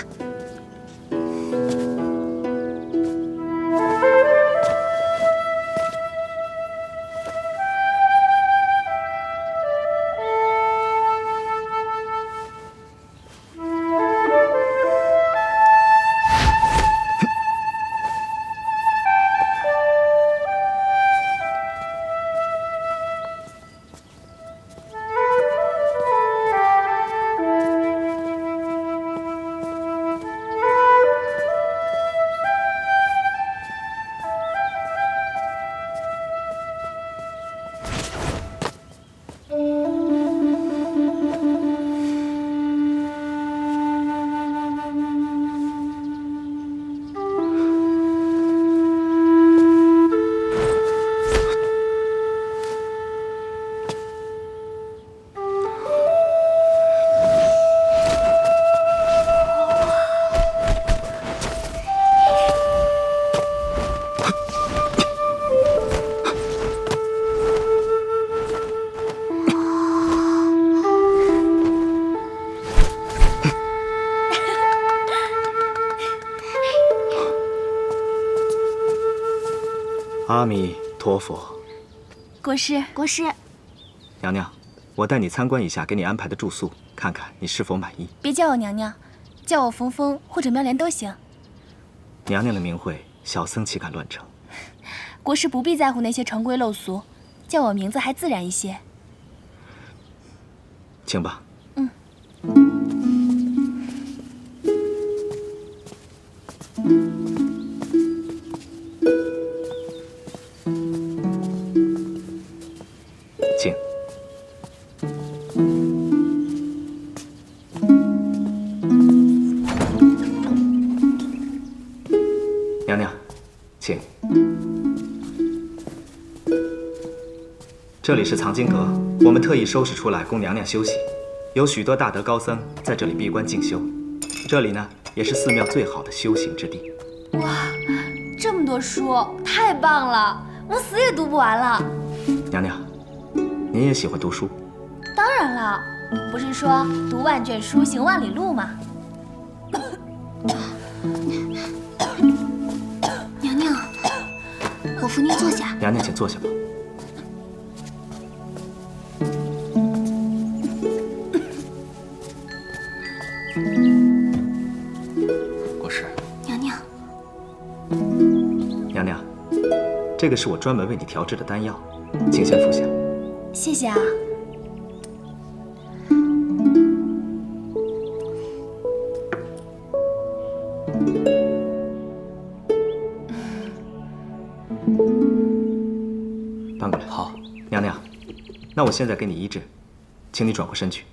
阿弥陀佛。国师，国师，娘娘，我带你参观一下给你安排的住宿，看看你是否满意。别叫我娘娘，叫我冯峰或者妙莲都行。娘娘的名讳，小僧岂敢乱称。国师不必在乎那些成规陋俗，叫我名字还自然一些。请吧。请。娘娘，请。这里是藏经阁，我们特意收拾出来供娘娘休息。有许多大德高僧在这里闭关静修。这里呢，也是寺庙最好的修行之地。哇，这么多书，太棒了！我死也读不完了。娘娘，您也喜欢读书？当然了，不是说读万卷书，行万里路吗？娘娘，我扶您坐下。娘娘，请坐下吧。国师，娘娘，娘娘，这个是我专门为你调制的丹药，请先服下。谢谢啊。搬过来。好，娘娘，那我现在给你医治，请你转过身去。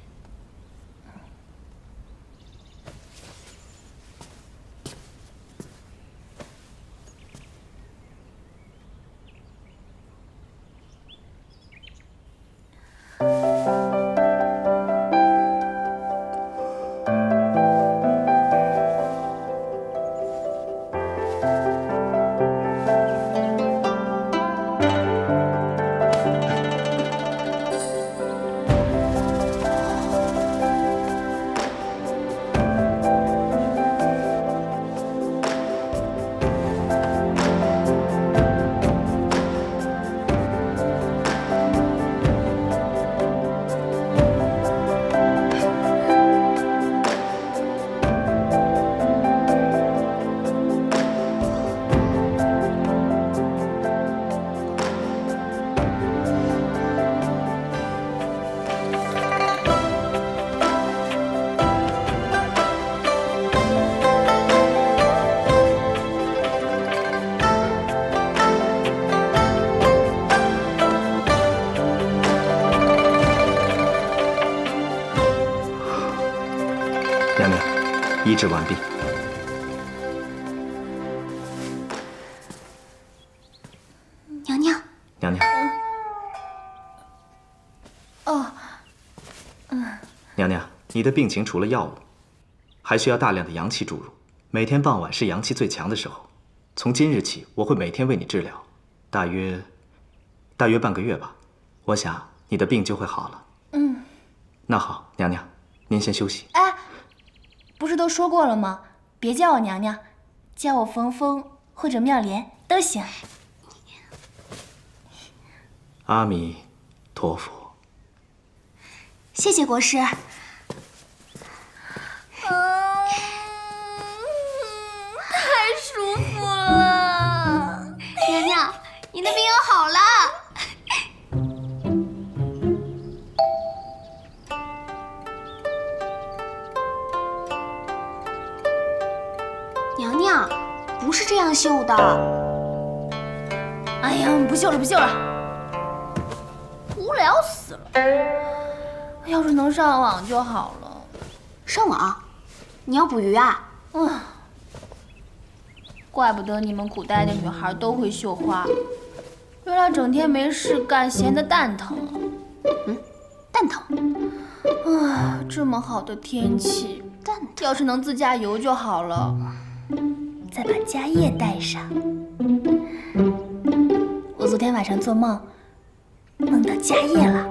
治完毕。娘娘，娘娘。娘娘，你的病情除了药物，还需要大量的阳气注入。每天傍晚是阳气最强的时候。从今日起，我会每天为你治疗，大约半个月吧。我想你的病就会好了。那好，娘娘，您先休息。哎，不是都说过了吗？别叫我娘娘，叫我冯峰或者妙莲都行。阿弥陀佛。谢谢国师。太舒服了。娘娘，你的病又好了。娘娘，不是这样绣的。哎呀，不绣了，不绣了，无聊死了。要是能上网就好了。上网？你要捕鱼啊？怪不得你们古代的女孩都会绣花，原来整天没事干，闲得蛋疼啊。蛋疼？这么好的天气，要是能自驾游就好了。再把家业带上。我昨天晚上做梦，梦到家业了。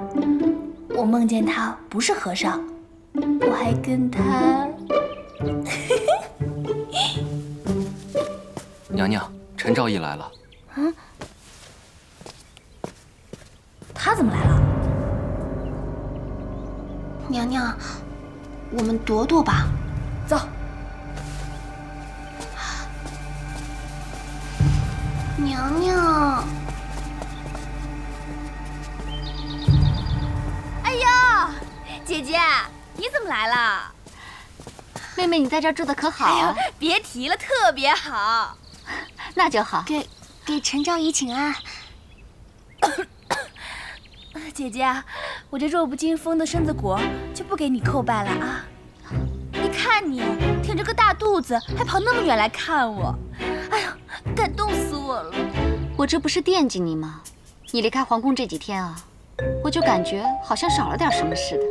我梦见他不是和尚，我还跟他……娘娘，陈昭仪来了。他怎么来了？娘娘，我们躲躲吧。走。娘娘。哎呀，姐姐，你怎么来了？妹妹，你在这儿住的可好啊？别提了，特别好。那就好。给陈昭仪请安。姐姐，我这弱不禁风的身子骨就不给你叩拜了啊！你看你挺着个大肚子，还跑那么远来看我，哎呀，感动死我了！我这不是惦记你吗？你离开皇宫这几天啊，我就感觉好像少了点什么似的。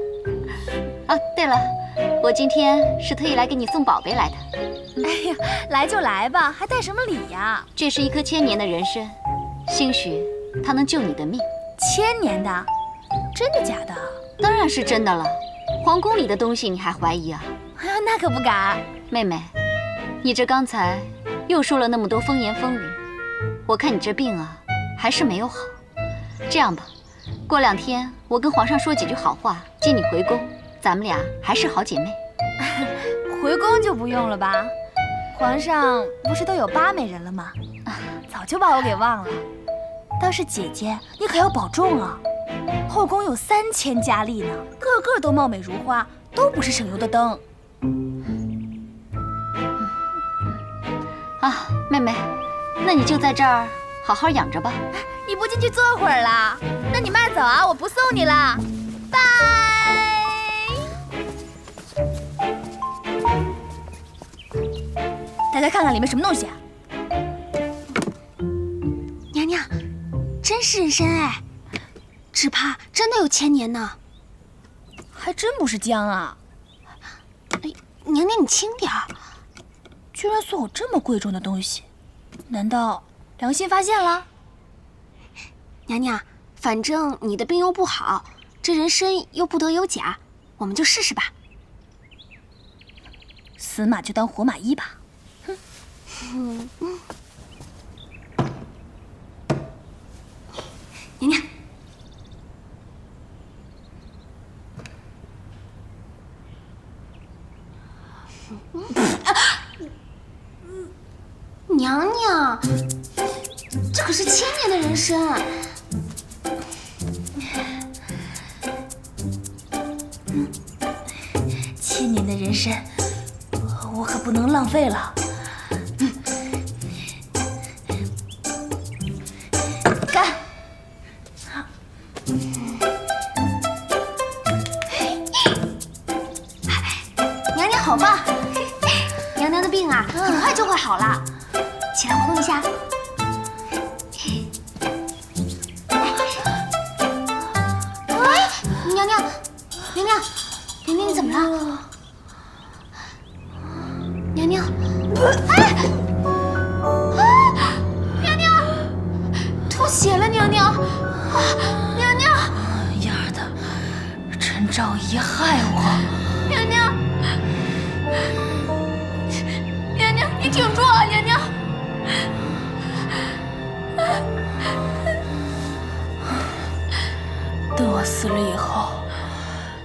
啊，对了，我今天是特意来给你送宝贝来的。哎呀，来就来吧，还带什么礼呀？这是一颗1000年的人参，兴许它能救你的命。1000年的？真的假的？当然是真的了。皇宫里的东西你还怀疑啊？哎呀，那可不敢。妹妹，你这刚才又说了那么多风言风语，我看你这病啊还是没有好。这样吧，过2天我跟皇上说几句好话，接你回宫，咱们俩还是好姐妹。回宫就不用了吧？皇上不是都有8美人了吗？早就把我给忘了。倒是姐姐，你可要保重啊！后宫有3000佳丽呢，个个都貌美如花，都不是省油的灯。啊，妹妹，那你就在这儿好好养着吧。你不进去坐会儿啦？那你慢走啊，我不送你了，拜。大家看看里面什么东西啊？娘娘，真是人参哎，只怕真的有1000年呢。还真不是姜啊！哎，娘娘你轻点儿。居然送我这么贵重的东西，难道良心发现了？娘娘，反正你的病又不好，这人参又不得有假，我们就试试吧。死马就当活马医吧。哼。娘娘。娘娘，这可是1000年的人参。1000年的人参，我可不能浪费了。干！娘娘好棒！好了，起来活动一下。哎，娘娘，娘娘，娘娘，你怎么了？娘娘，哎，娘娘，吐血了，娘娘，娘娘，丫的，陈昭仪害我！娘娘，娘娘，你挺住啊，娘娘。等我死了以后，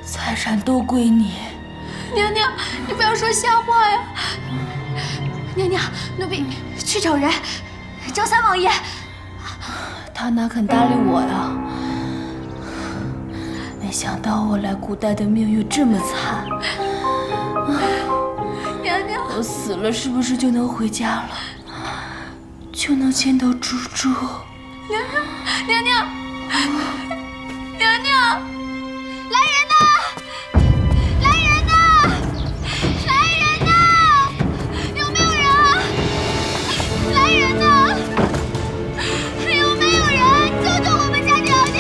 财产都归你。娘娘，你不要说瞎话呀！娘娘，奴婢去找人，找三王爷。他哪肯搭理我呀？没想到我来古代的命运这么惨。娘娘，我死了是不是就能回家了？就能见到猪猪？娘娘，娘娘，娘娘，来人呐！来人呐！来人呐！有没有人啊？来人呐！有没有人救救我们家娘娘？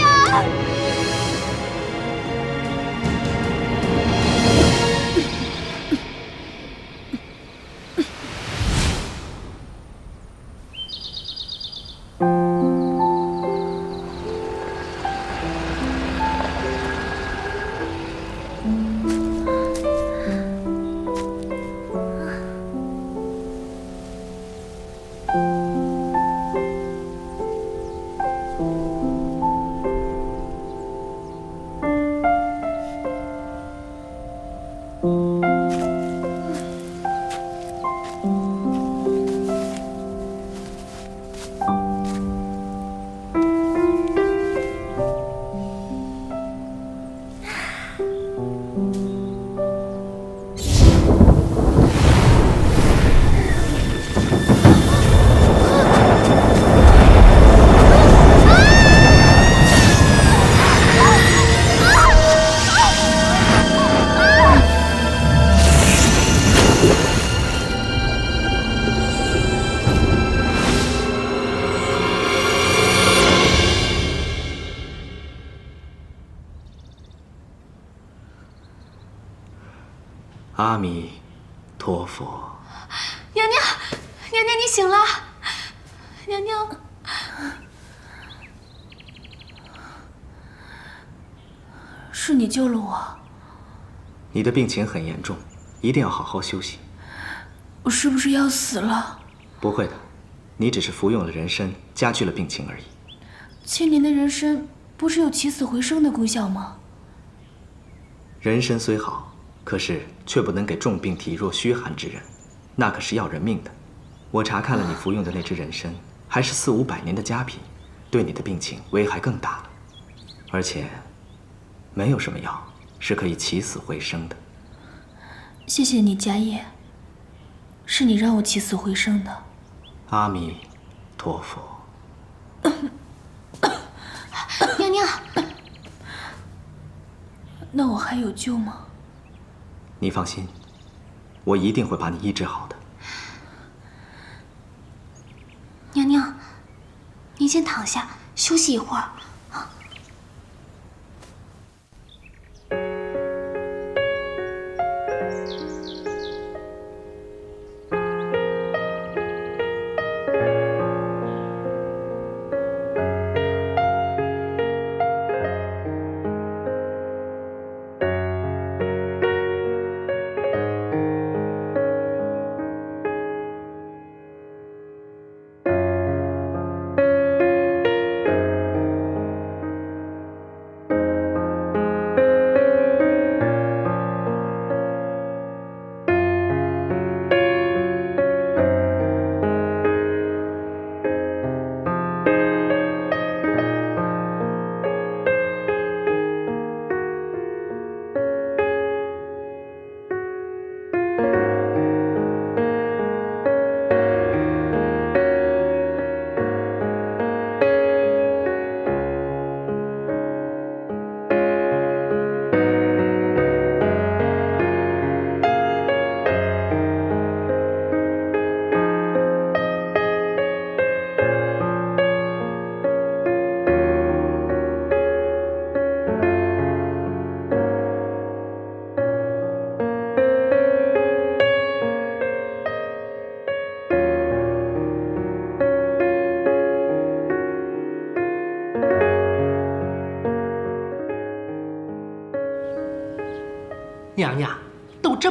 阿弥陀佛。娘娘，娘娘，你醒了。娘娘，是你救了我。你的病情很严重，一定要好好休息。我是不是要死了？不会的，你只是服用了人参，加剧了病情而已。千年的人参不是有起死回生的功效吗？人参虽好，可是却不能给重病体弱虚寒之人，那可是要人命的。我查看了你服用的那支人参，还是400-500年的佳品，对你的病情危害更大了。而且，没有什么药是可以起死回生的。谢谢你，迦叶，是你让我起死回生的。阿弥陀佛。娘娘，那我还有救吗？你放心，我一定会把你医治好的。娘娘，您先躺下休息一会儿。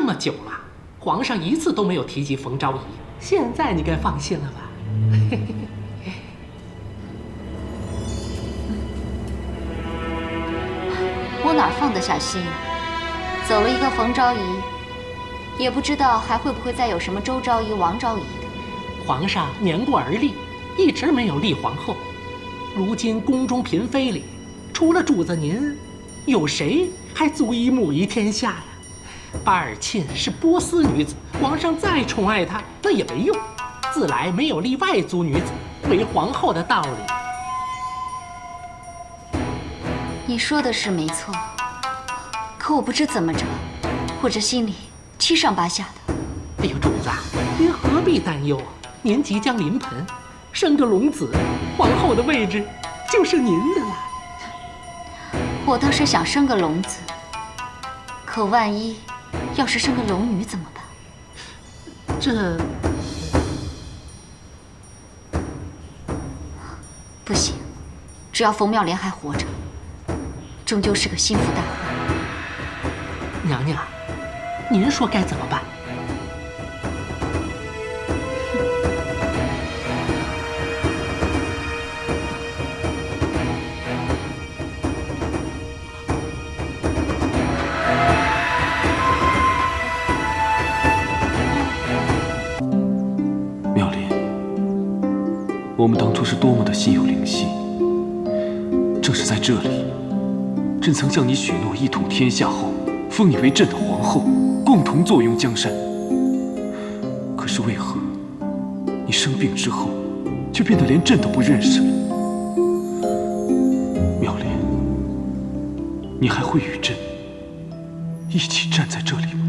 么久了，皇上一次都没有提及冯昭仪，现在你该放心了吧？我哪放得下心啊？走了一个冯昭仪，也不知道还会不会再有什么周昭仪、王昭仪的。皇上年过而立，一直没有立皇后。如今宫中嫔妃里，除了主子您，有谁还足以母仪天下呀？巴尔沁是波斯女子，皇上再宠爱她，那也没用。自来没有立外族女子为皇后的道理。你说的是没错，可我不知怎么着，我这心里七上八下的。哎呦，主子，您何必担忧啊？您即将临盆，生个龙子，皇后的位置就是您的了。我倒是想生个龙子，可万一要是生个龙女怎么办？这不行，只要冯妙莲还活着，终究是个心腹大患。娘娘，您说该怎么办？妙莲，我们当初是多么的心有灵犀，正是在这里，朕曾向你许诺一统天下后，封你为朕的皇后，共同坐拥江山。可是为何你生病之后，却变得连朕都不认识了？妙莲，你还会与朕一起站在这里吗？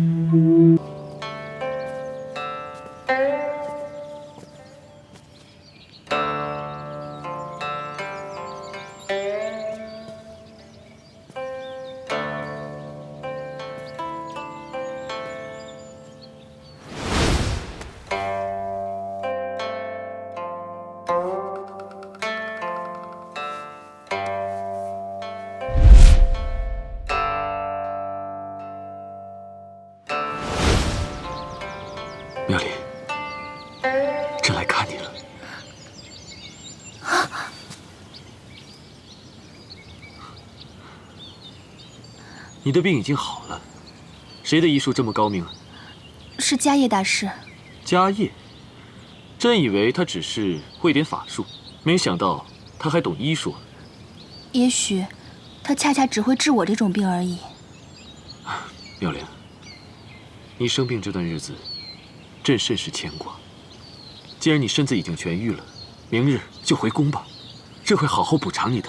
妙莲，朕来看你了。你的病已经好了，谁的医术这么高明啊？是迦叶大师。迦叶，朕以为他只是会点法术，没想到他还懂医术。也许他恰恰只会治我这种病而已。妙莲，你生病这段日子，朕甚是牵挂。既然你身子已经痊愈了，明日就回宫吧，朕会好好补偿你的。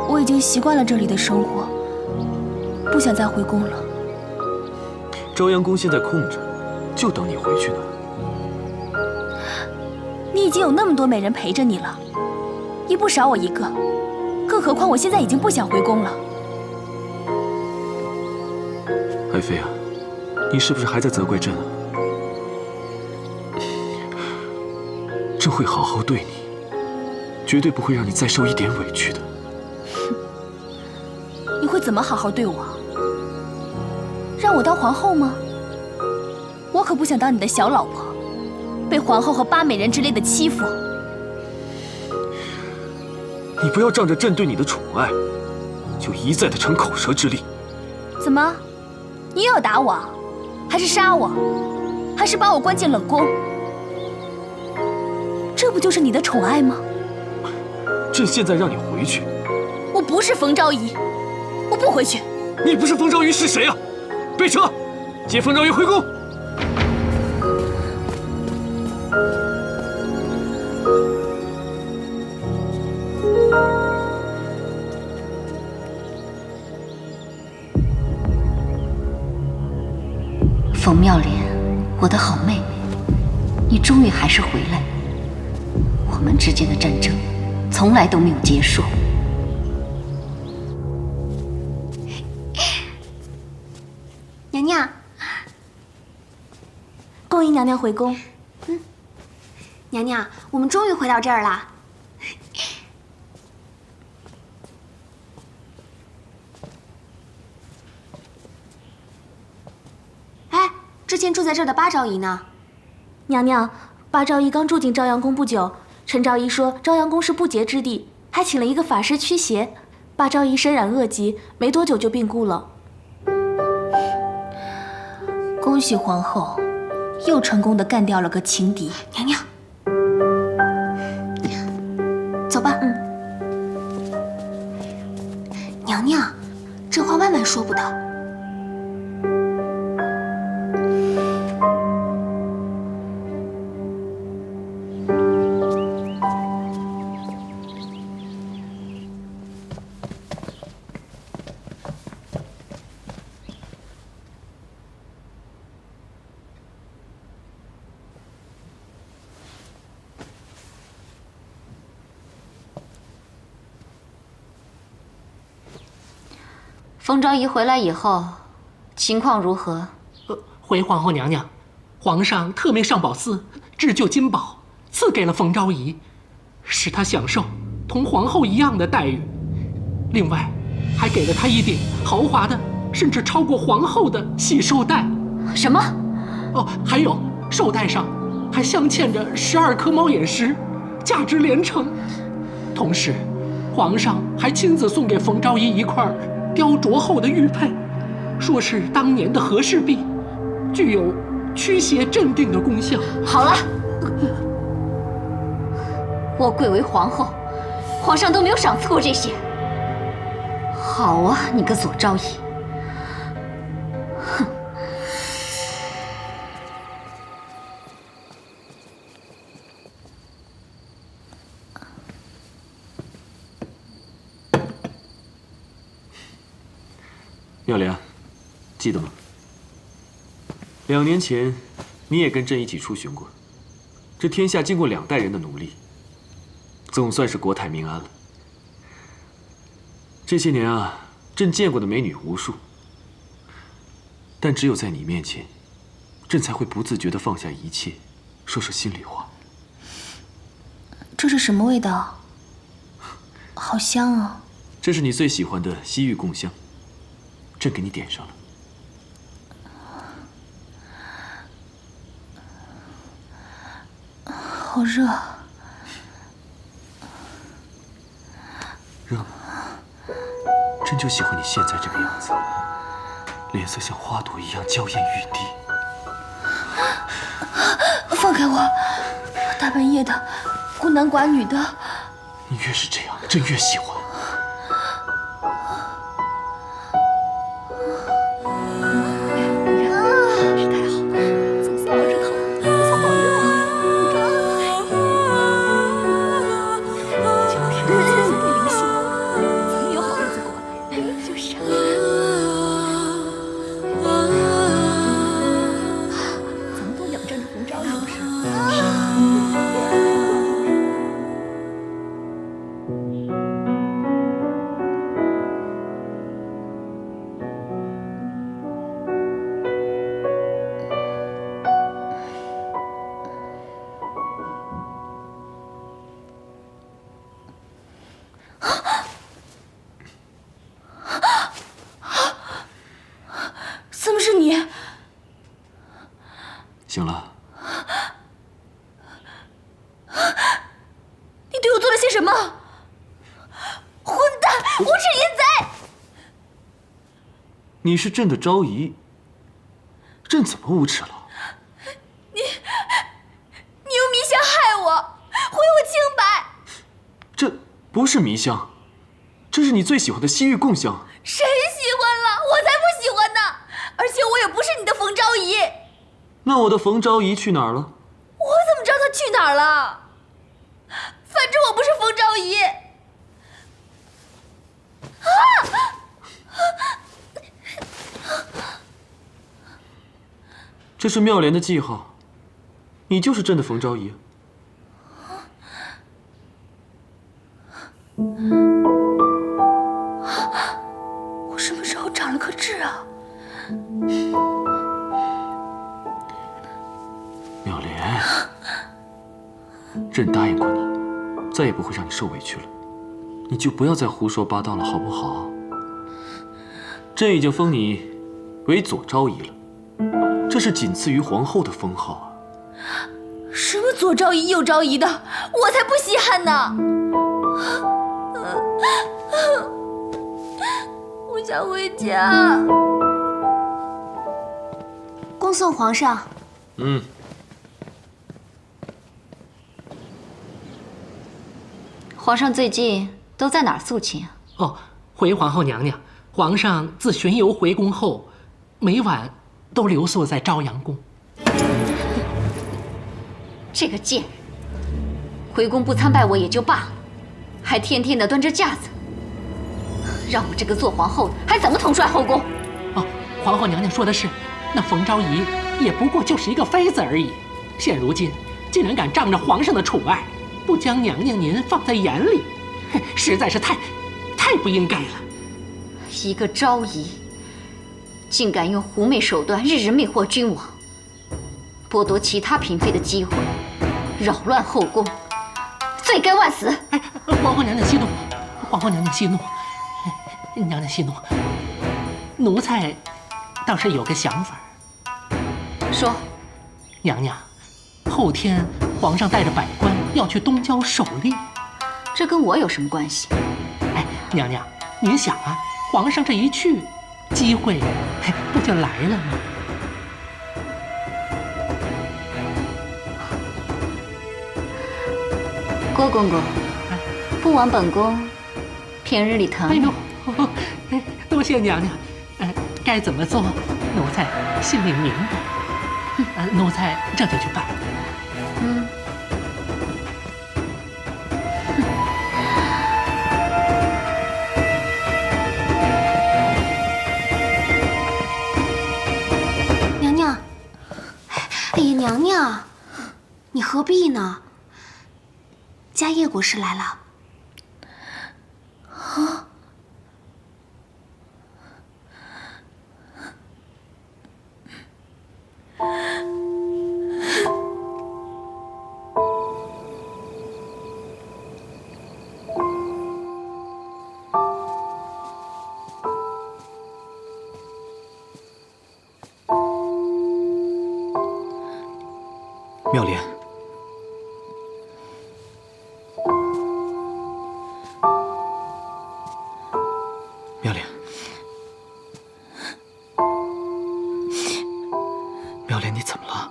我已经习惯了这里的生活，不想再回宫了。朝阳宫现在空着，就等你回去呢。你已经有那么多美人陪着你了，也不少我一个，更何况我现在已经不想回宫了。爱妃啊，你是不是还在责怪朕啊？朕会好好对你，绝对不会让你再受一点委屈的。你会怎么好好对我？让我当皇后吗？我可不想当你的小老婆，被皇后和八美人之类的欺负。你不要仗着朕对你的宠爱，就一再的逞口舌之力。怎么，你又要打我，还是杀我，还是把我关进冷宫？这不就是你的宠爱吗？朕现在让你回去。我不是冯昭仪，我不回去。你不是冯昭仪是谁啊？备车，接冯昭仪回宫。冯妙莲，我的好妹妹，你终于还是回来了。我们之间的战争从来都没有结束。娘娘，恭迎娘娘回宫。娘娘，我们终于回到这儿了。哎，之前住在这儿的八昭仪呢？娘娘，八昭仪刚住进朝阳宫不久，陈昭仪说朝阳宫是不洁之地，还请了一个法师驱邪。八昭仪身染恶疾，没多久就病故了。恭喜皇后，又成功的干掉了个情敌。娘娘，走吧。娘娘，这话万万说不得。冯昭仪回来以后，情况如何？回皇后娘娘，皇上特命上宝寺制就金宝，赐给了冯昭仪，使她享受同皇后一样的待遇。另外，还给了她一顶豪华的，甚至超过皇后的喜寿带。什么？哦，还有寿带上还镶嵌着12颗猫眼石，价值连城。同时，皇上还亲自送给冯昭仪一块雕琢后的玉佩，说是当年的和氏璧，具有驱邪镇定的功效。好了，我贵为皇后，皇上都没有赏赐过这些。好啊，你个左昭仪！哼！妙莲，记得吗？2年前，你也跟朕一起出巡过。这天下经过2代人的努力，总算是国泰民安了。这些年啊，朕见过的美女无数，但只有在你面前，朕才会不自觉地放下一切，说说心里话。这是什么味道？好香啊！这是你最喜欢的西域贡香。朕给你点上了。好热。热吗？朕就喜欢你现在这个样子，脸色像花朵一样娇艳欲滴。放开我！大半夜的，孤男寡女的。你越是这样，朕越喜欢。怎么是你？醒了。你对我做了些什么？混蛋，无耻淫贼！你是朕的昭仪，朕怎么无耻了？你用迷香害我，毁我清白。这不是迷香，这是你最喜欢的西域贡香。谁喜欢了？我才不喜欢呢！而且我也不是你的冯昭仪。那我的冯昭仪去哪儿了？我怎么知道她去哪儿了？反正我不是冯昭仪。这是妙莲的记号，你就是朕的冯昭仪。我什么时候长了颗痣啊？妙莲，朕答应过你，再也不会让你受委屈了。你就不要再胡说八道了，好不好？朕已经封你为左昭仪了，这是仅次于皇后的封号啊。什么左昭仪右昭仪的，我才不稀罕呢！我想回家。恭送皇上。皇上最近都在哪儿肃亲啊？哦，回皇后娘娘，皇上自巡游回宫后，每晚都留宿在朝阳宫。这个贱人，回宫不参拜我也就罢了，还天天的端着架子，让我这个做皇后的还怎么统帅后宫？哦，皇后娘娘说的是，那冯昭仪也不过就是一个妃子而已，现如今竟然敢仗着皇上的宠爱，不将娘娘您放在眼里，实在是太不应该了。一个昭仪，竟敢用狐媚手段日日魅惑君王，剥夺其他嫔妃的机会，扰乱后宫，罪该万死！哎，皇后娘娘息怒，皇后娘娘息怒，娘娘息怒。奴才倒是有个想法。说，娘娘，后天皇上带着百官要去东郊狩猎，这跟我有什么关系？哎，娘娘，您想啊，皇上这一去，机会不就来了吗？郭公公，不枉本宫平日里疼你。哎呦，多谢娘娘。该怎么做，奴才心里明白。奴才这就去办。娘娘，哎呀，娘娘，你何必呢？家业国师来了。啊！妙莲，妙莲，妙莲，你怎么了？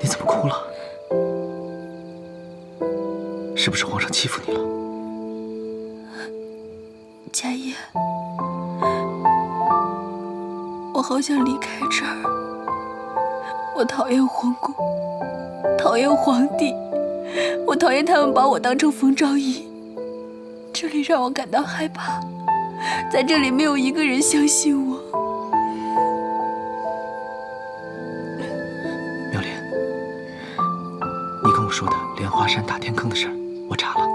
你怎么哭了？是不是皇上欺负你了？家业，我好想离开这儿。我讨厌皇宫，讨厌皇帝，我讨厌他们把我当成冯昭仪。这里让我感到害怕，在这里没有一个人相信我。妙莲，你跟我说的莲花山打天坑的事儿，我查了，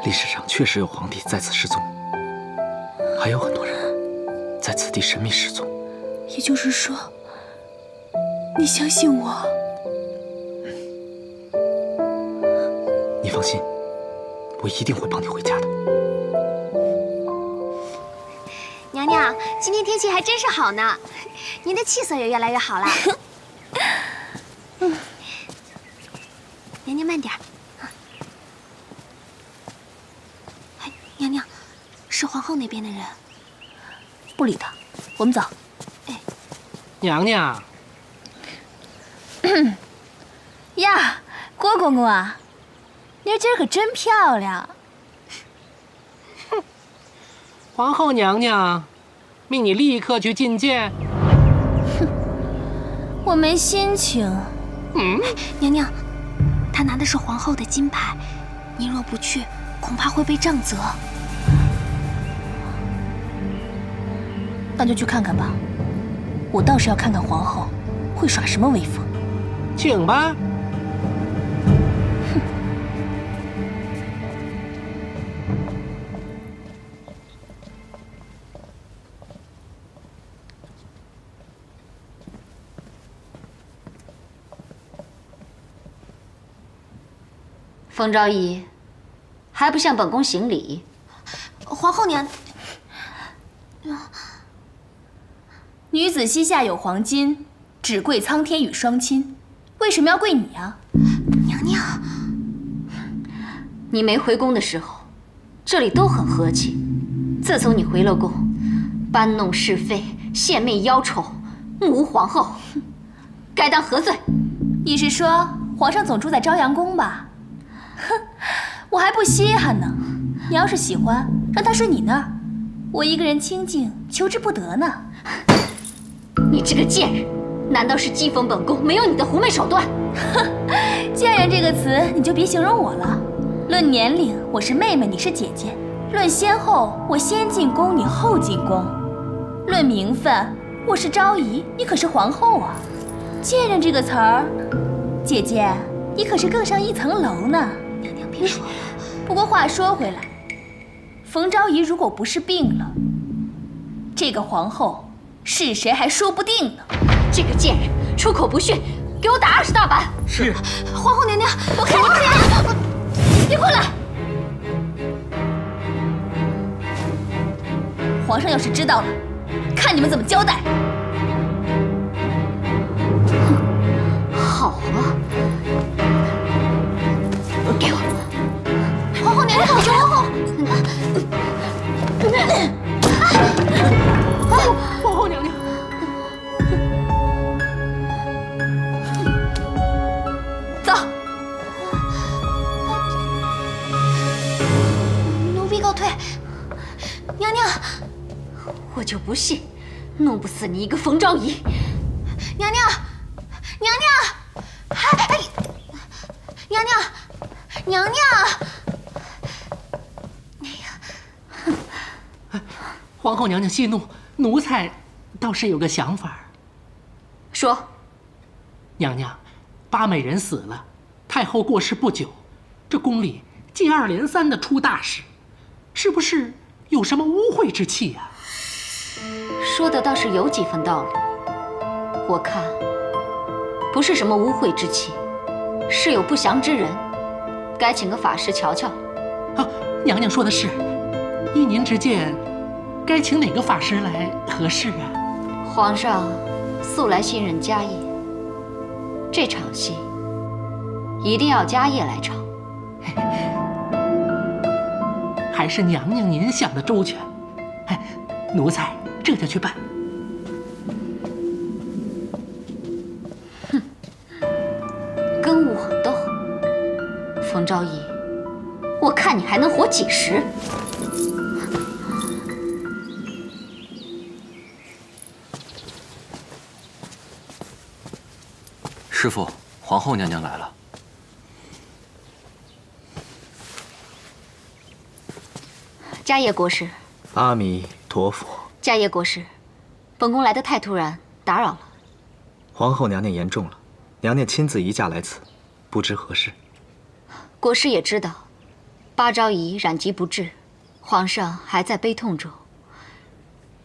历史上确实有皇帝在此失踪，还有很多人在此地神秘失踪。也就是说，你相信我？你放心，我一定会帮你回家的。娘娘，今天天气还真是好呢，您的气色也越来越好了。娘娘慢点。哎，娘娘，是皇后那边的人。不理他，我们走。哎，娘娘。呀，郭公公啊，妮儿今儿可真漂亮。哼，皇后娘娘命你立刻去觐见。哼，我没心情。娘娘，她拿的是皇后的金牌，您若不去，恐怕会被杖责。那就去看看吧，我倒是要看看皇后会耍什么威风。请吧。冯昭仪，还不向本宫行礼？皇后娘，女子膝下有黄金，只跪苍天与双亲。为什么要跪你啊？娘娘，你没回宫的时候，这里都很和气。自从你回了宫，搬弄是非、献媚妖丑、目无皇后，该当何罪？你是说皇上总住在朝阳宫吧？哼，我还不稀罕呢。你要是喜欢，让他睡你那儿，我一个人清静，求之不得呢。你这个贱人，难道是讥讽本宫没有你的狐媚手段？哼，贱人这个词你就别形容我了。论年龄，我是妹妹，你是姐姐；论先后，我先进宫，你后进宫；论名分，我是昭仪，你可是皇后啊。贱人这个词儿，姐姐，你可是更上一层楼呢。娘娘别说了。不过话说回来，冯昭仪如果不是病了，这个皇后是谁还说不定呢。这个贱人出口不逊，给我打20大板！是。皇后娘娘，我看你别过来！皇上要是知道了，看你们怎么交代。好啊，给我！皇后娘娘，皇后！皇后娘娘，走。奴婢告退。娘娘，我就不信弄不死你一个冯昭仪。娘娘，娘娘，哎，娘娘，娘娘。皇后娘娘息怒，奴才倒是有个想法。说。娘娘，八美人死了，太后过世不久，这宫里接二连三的出大事，是不是有什么污秽之气呀？说的倒是有几分道理。我看不是什么污秽之气，是有不祥之人，该请个法师瞧瞧。啊，娘娘说的是，依您之见，该请哪个法师来合适啊？皇上素来信任家业，这场戏一定要家业来唱。还是娘娘您想的周全，哎，奴才这就去办。哼，跟我斗，冯昭仪，我看你还能活几时？师父，皇后娘娘来了。迦叶国师。阿弥陀佛。迦叶国师，本宫来得太突然，打扰了。皇后娘娘言重了，娘娘亲自移驾来此，不知何事。国师也知道，八昭仪染疾不治，皇上还在悲痛中。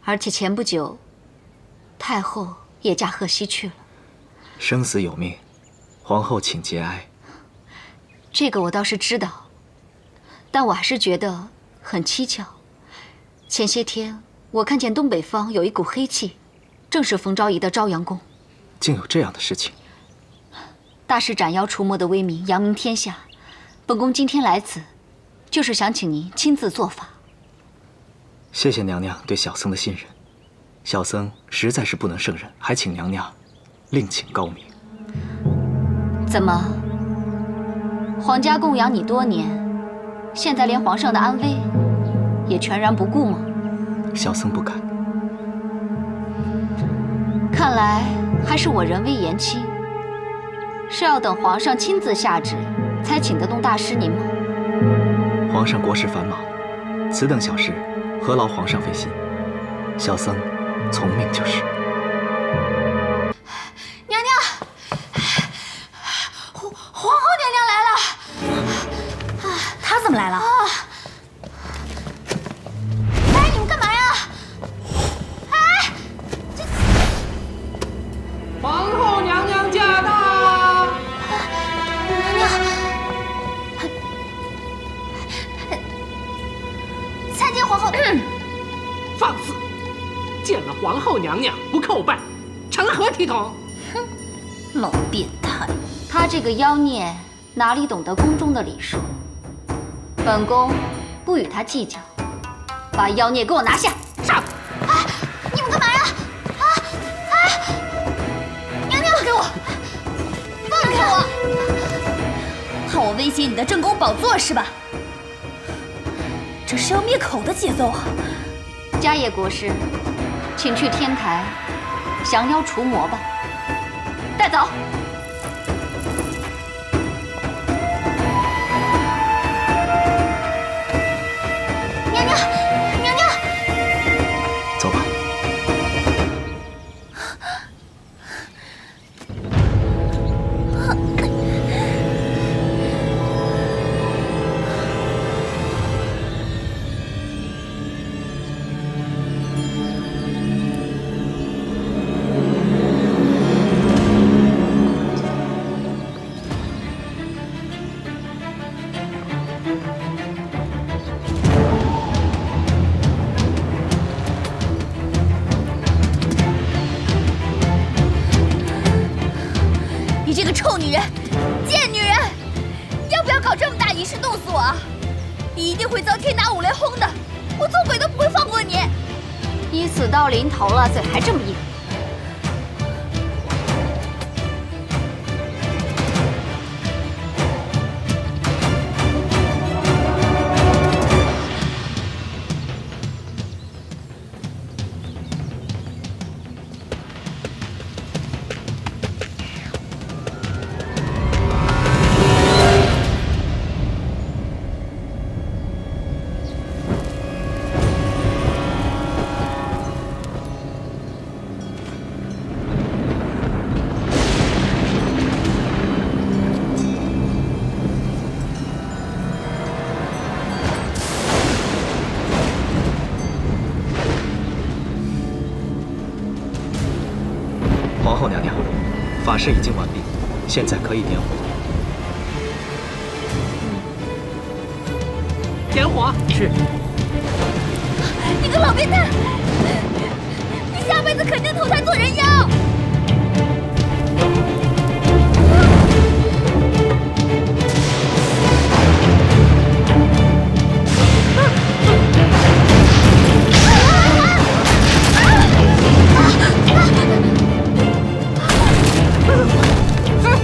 而且前不久，太后也驾鹤西去了。生死有命，皇后请节哀。这个我倒是知道，但我还是觉得很蹊跷。前些天我看见东北方有一股黑气，正是冯昭仪的朝阳宫。竟有这样的事情！大师斩妖除魔的威名扬名天下，本宫今天来此，就是想请您亲自做法。谢谢娘娘对小僧的信任，小僧实在是不能胜任，还请娘娘另请高明。怎么，皇家供养你多年，现在连皇上的安危也全然不顾吗？小僧不敢。看来还是我人微言轻，是要等皇上亲自下旨才请得动大师您吗？皇上国事繁忙，此等小事何劳皇上费心？小僧从命就是。娘娘，皇后娘娘来了。她怎么来了？哎，你们干嘛呀？哎，这皇后娘娘驾到！娘娘，放肆！见了皇后娘娘不叩拜，成何体统？哼，老变态！他这个妖孽哪里懂得宫中的礼数？本宫不与他计较，把妖孽给我拿下！上！哎，你们干嘛呀？娘娘，放开我！放开我！怕我威胁你的正宫宝座是吧？这是要灭口的节奏啊！迦叶国师，请去天台降妖除魔吧。带走。娘娘，娘娘，走吧。你这个臭女人，贱女人，要不要搞这么大仪式弄死我啊？你一定会遭天打五雷轰的，我做鬼都不会放过你！你死到临头了，嘴还这么硬。皇后娘娘，法事已经完毕，现在可以点火。点火。是。你个老变态！你下辈子肯定投胎做人妖！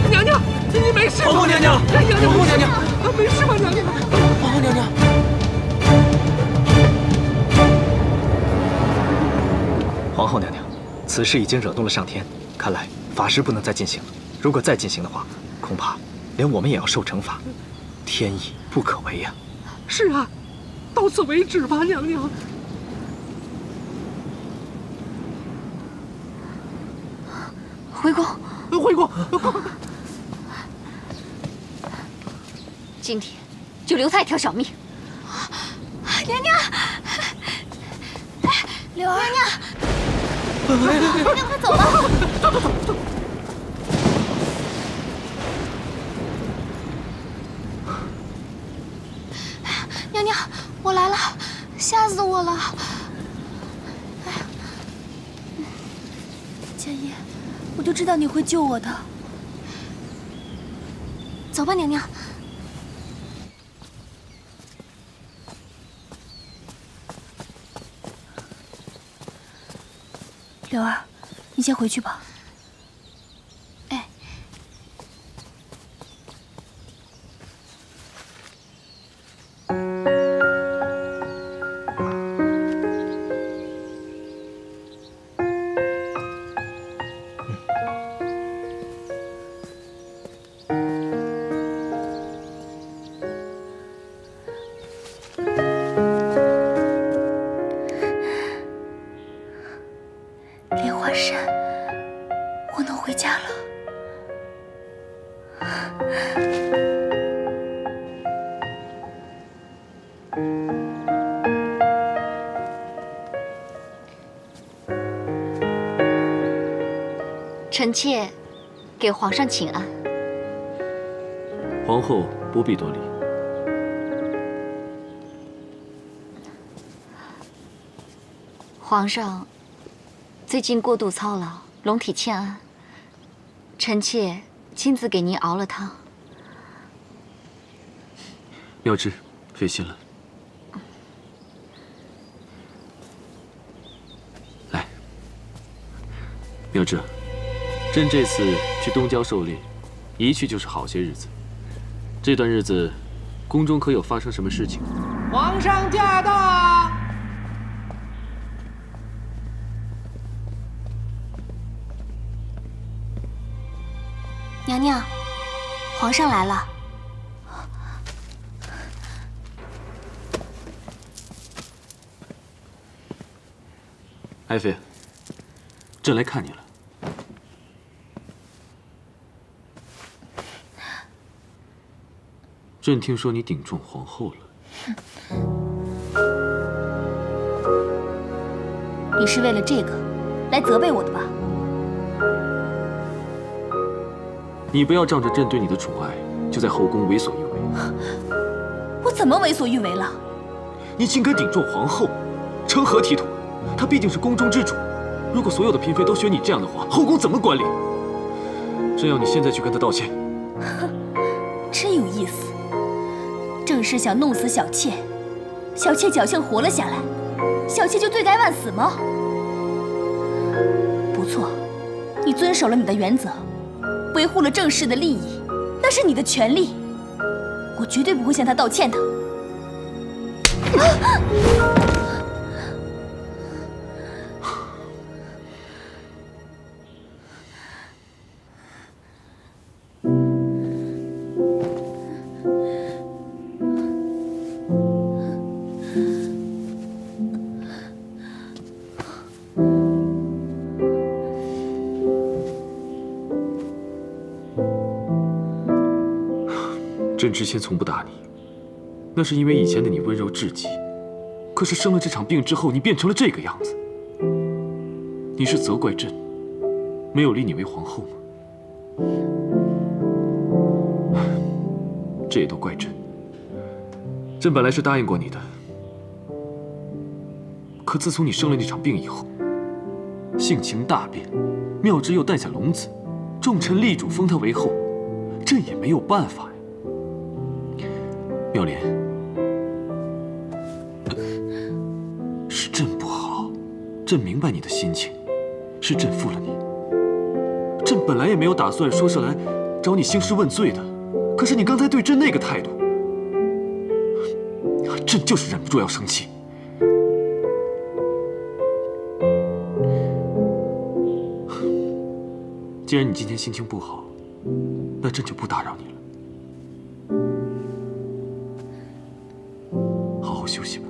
娘娘，你没事吧？皇后娘娘，娘娘，皇后娘娘，没事吧？娘娘，皇后娘娘。皇后娘娘，此事已经惹怒了上天，看来法事不能再进行了。如果再进行的话，恐怕连我们也要受惩罚，天意不可违呀。是啊，到此为止吧，娘娘。回宫，回宫。今天就留他一条小命。娘娘，柳儿，娘娘，快走吧。走。娘娘，我来了，吓死我了！哎呀，迦叶，我就知道你会救我的。走吧，娘娘。柳儿，你先回去吧。哎。莲花山，我能回家了。臣妾给皇上请安。皇后不必多礼。皇上最近过度操劳，龙体欠安，臣妾亲自给您熬了汤。妙芝，费心了。来，妙芝，朕这次去东郊狩猎，一去就是好些日子。这段日子，宫中可有发生什么事情？皇上驾到！娘娘，皇上来了。爱妃，朕来看你了。朕听说你顶撞皇后了。你是为了这个来责备我的吧？你不要仗着朕对你的宠爱，就在后宫为所欲为。我怎么为所欲为了？你竟敢顶撞皇后，成何体统？她毕竟是宫中之主，如果所有的嫔妃都学你这样的话，后宫怎么管理？朕要你现在去跟她道歉。哼，真有意思。正是想弄死小妾，小妾侥幸活了下来，小妾就罪该万死吗？不错，你遵守了你的原则。维护了正室的利益，那是你的权利，我绝对不会向他道歉的。朕之前从不打你，那是因为以前的你温柔至极。可是生了这场病之后，你变成了这个样子。你是责怪朕没有立你为皇后吗？这也都怪朕。朕本来是答应过你的，可自从你生了那场病以后，性情大变，妙芝又诞下龙子，重臣力主封她为后，朕也没有办法呀。妙莲，是朕不好，朕明白你的心情，是朕负了你。朕本来也没有打算说是来找你兴师问罪的，可是你刚才对朕那个态度，朕就是忍不住要生气。既然你今天心情不好，那朕就不打扰你了。好好休息吧。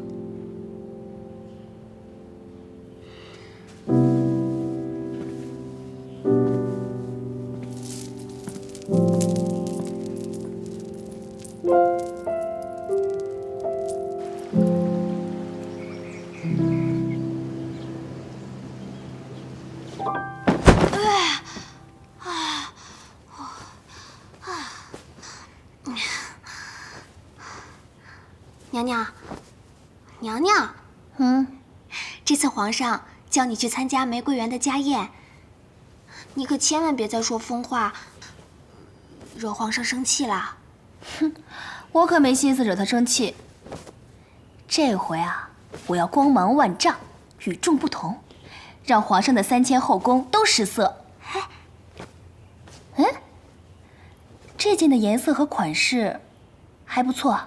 娘娘，娘娘，这次皇上叫你去参加玫瑰园的家宴，你可千万别再说疯话，惹皇上生气了。哼，我可没心思惹他生气。这回啊，我要光芒万丈，与众不同，让皇上的3000后宫都失色。这件的颜色和款式还不错，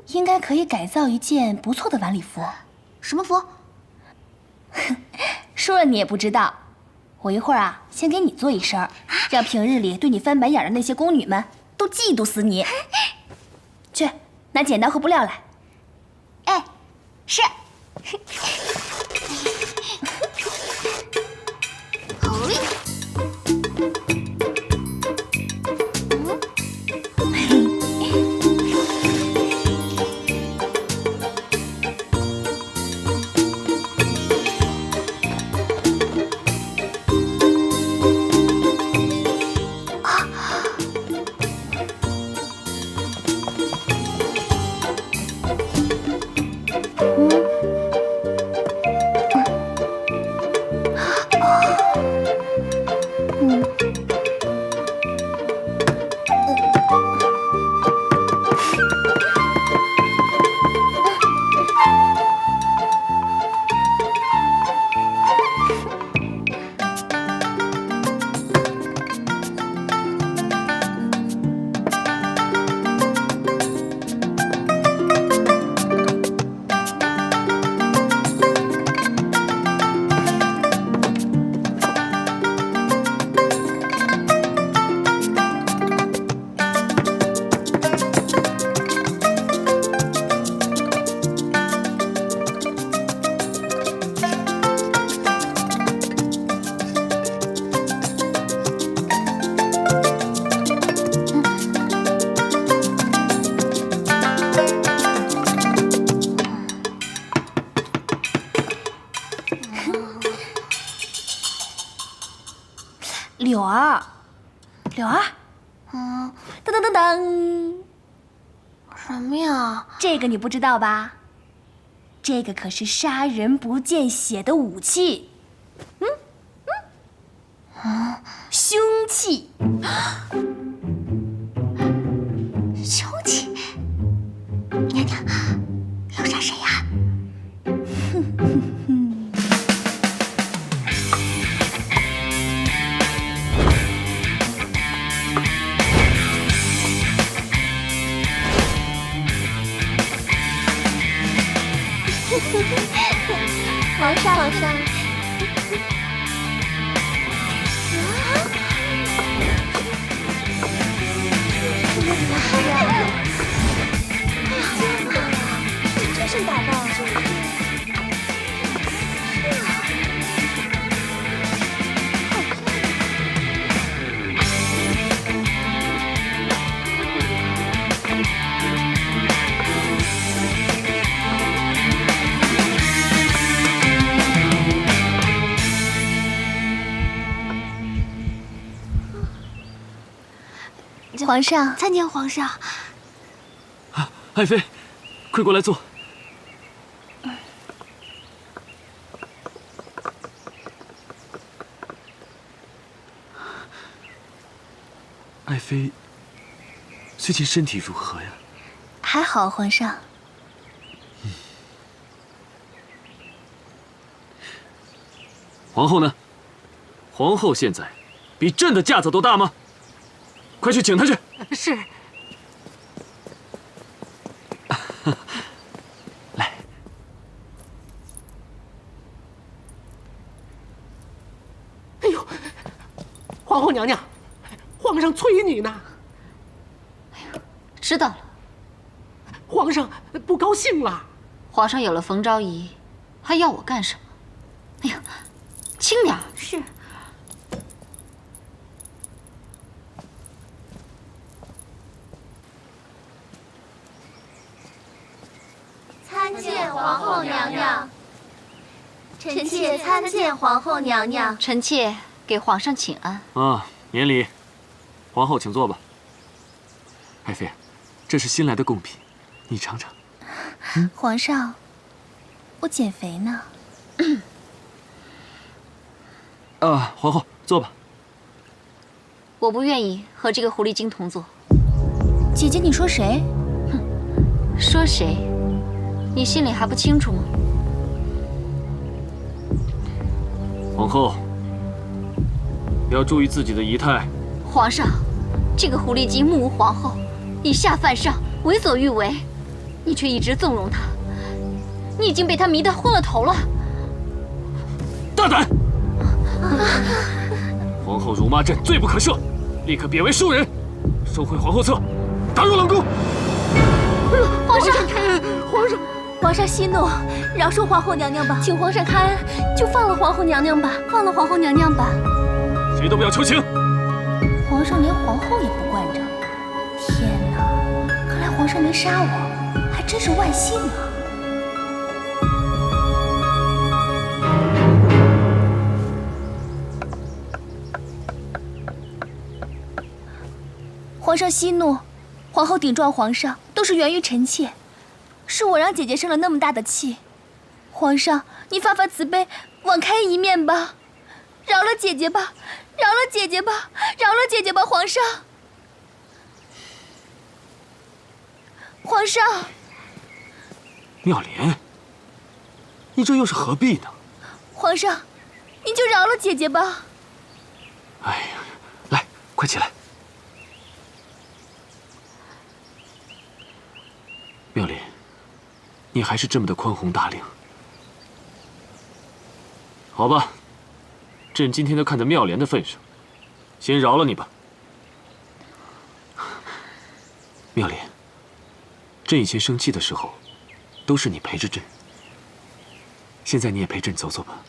应该可以改造一件不错的晚礼服。什么服？说了你也不知道。我一会儿啊，先给你做一身，让平日里对你翻白眼的那些宫女们都嫉妒死你。去，拿剪刀和布料来。哎，是。柳儿，柳儿，噔噔噔噔，什么呀？这个你不知道吧？这个可是杀人不见血的武器，凶器。凶器？娘娘，要杀谁呀？皇上，皇上。真是打扮。皇上，参见皇上。啊，爱妃，快过来坐。爱妃，最近身体如何呀？还好，皇上。皇后呢？皇后现在比朕的架子都大吗？快去请她去。是。来。哎呦，皇后娘娘，皇上催你呢。知道了。皇上不高兴了。皇上有了冯昭仪，还要我干什么？哎呀，轻点儿。是。参见皇后娘娘。臣妾参见皇后娘娘。臣妾给皇上请安。啊，免礼。皇后请坐吧。爱妃，这是新来的贡品，你尝尝。皇上，我减肥呢。啊，皇后坐吧。我不愿意和这个狐狸精同坐。姐姐，你说谁？哼，说谁？你心里还不清楚吗？皇后，要注意自己的仪态。皇上，这个狐狸精目无皇后，以下犯上，为所欲为，你却一直纵容他，你已经被他迷得昏了头了。大胆！皇后辱骂朕，罪不可赦，立刻贬为庶人，收回皇后册，打入冷宫。皇上开恩，皇上息怒，饶恕皇后娘娘吧，请皇上开恩，就放了皇后娘娘吧，放了皇后娘娘吧。谁都不要求情。皇上连皇后也不惯着，天哪！看来皇上没杀我，还真是万幸啊。皇上息怒，皇后顶撞皇上，都是源于臣妾，是我让姐姐生了那么大的气。皇上，你发发慈悲，网开一面吧，饶了姐姐吧，饶了姐姐吧，饶了姐姐吧，皇上。皇上，妙莲，你这又是何必呢？皇上，您就饶了姐姐吧。哎呀，来，快起来。妙莲，你还是这么的宽宏大量。好吧，朕今天都看在妙莲的份上，先饶了你吧。妙莲，朕以前生气的时候，都是你陪着朕，现在你也陪朕走走吧。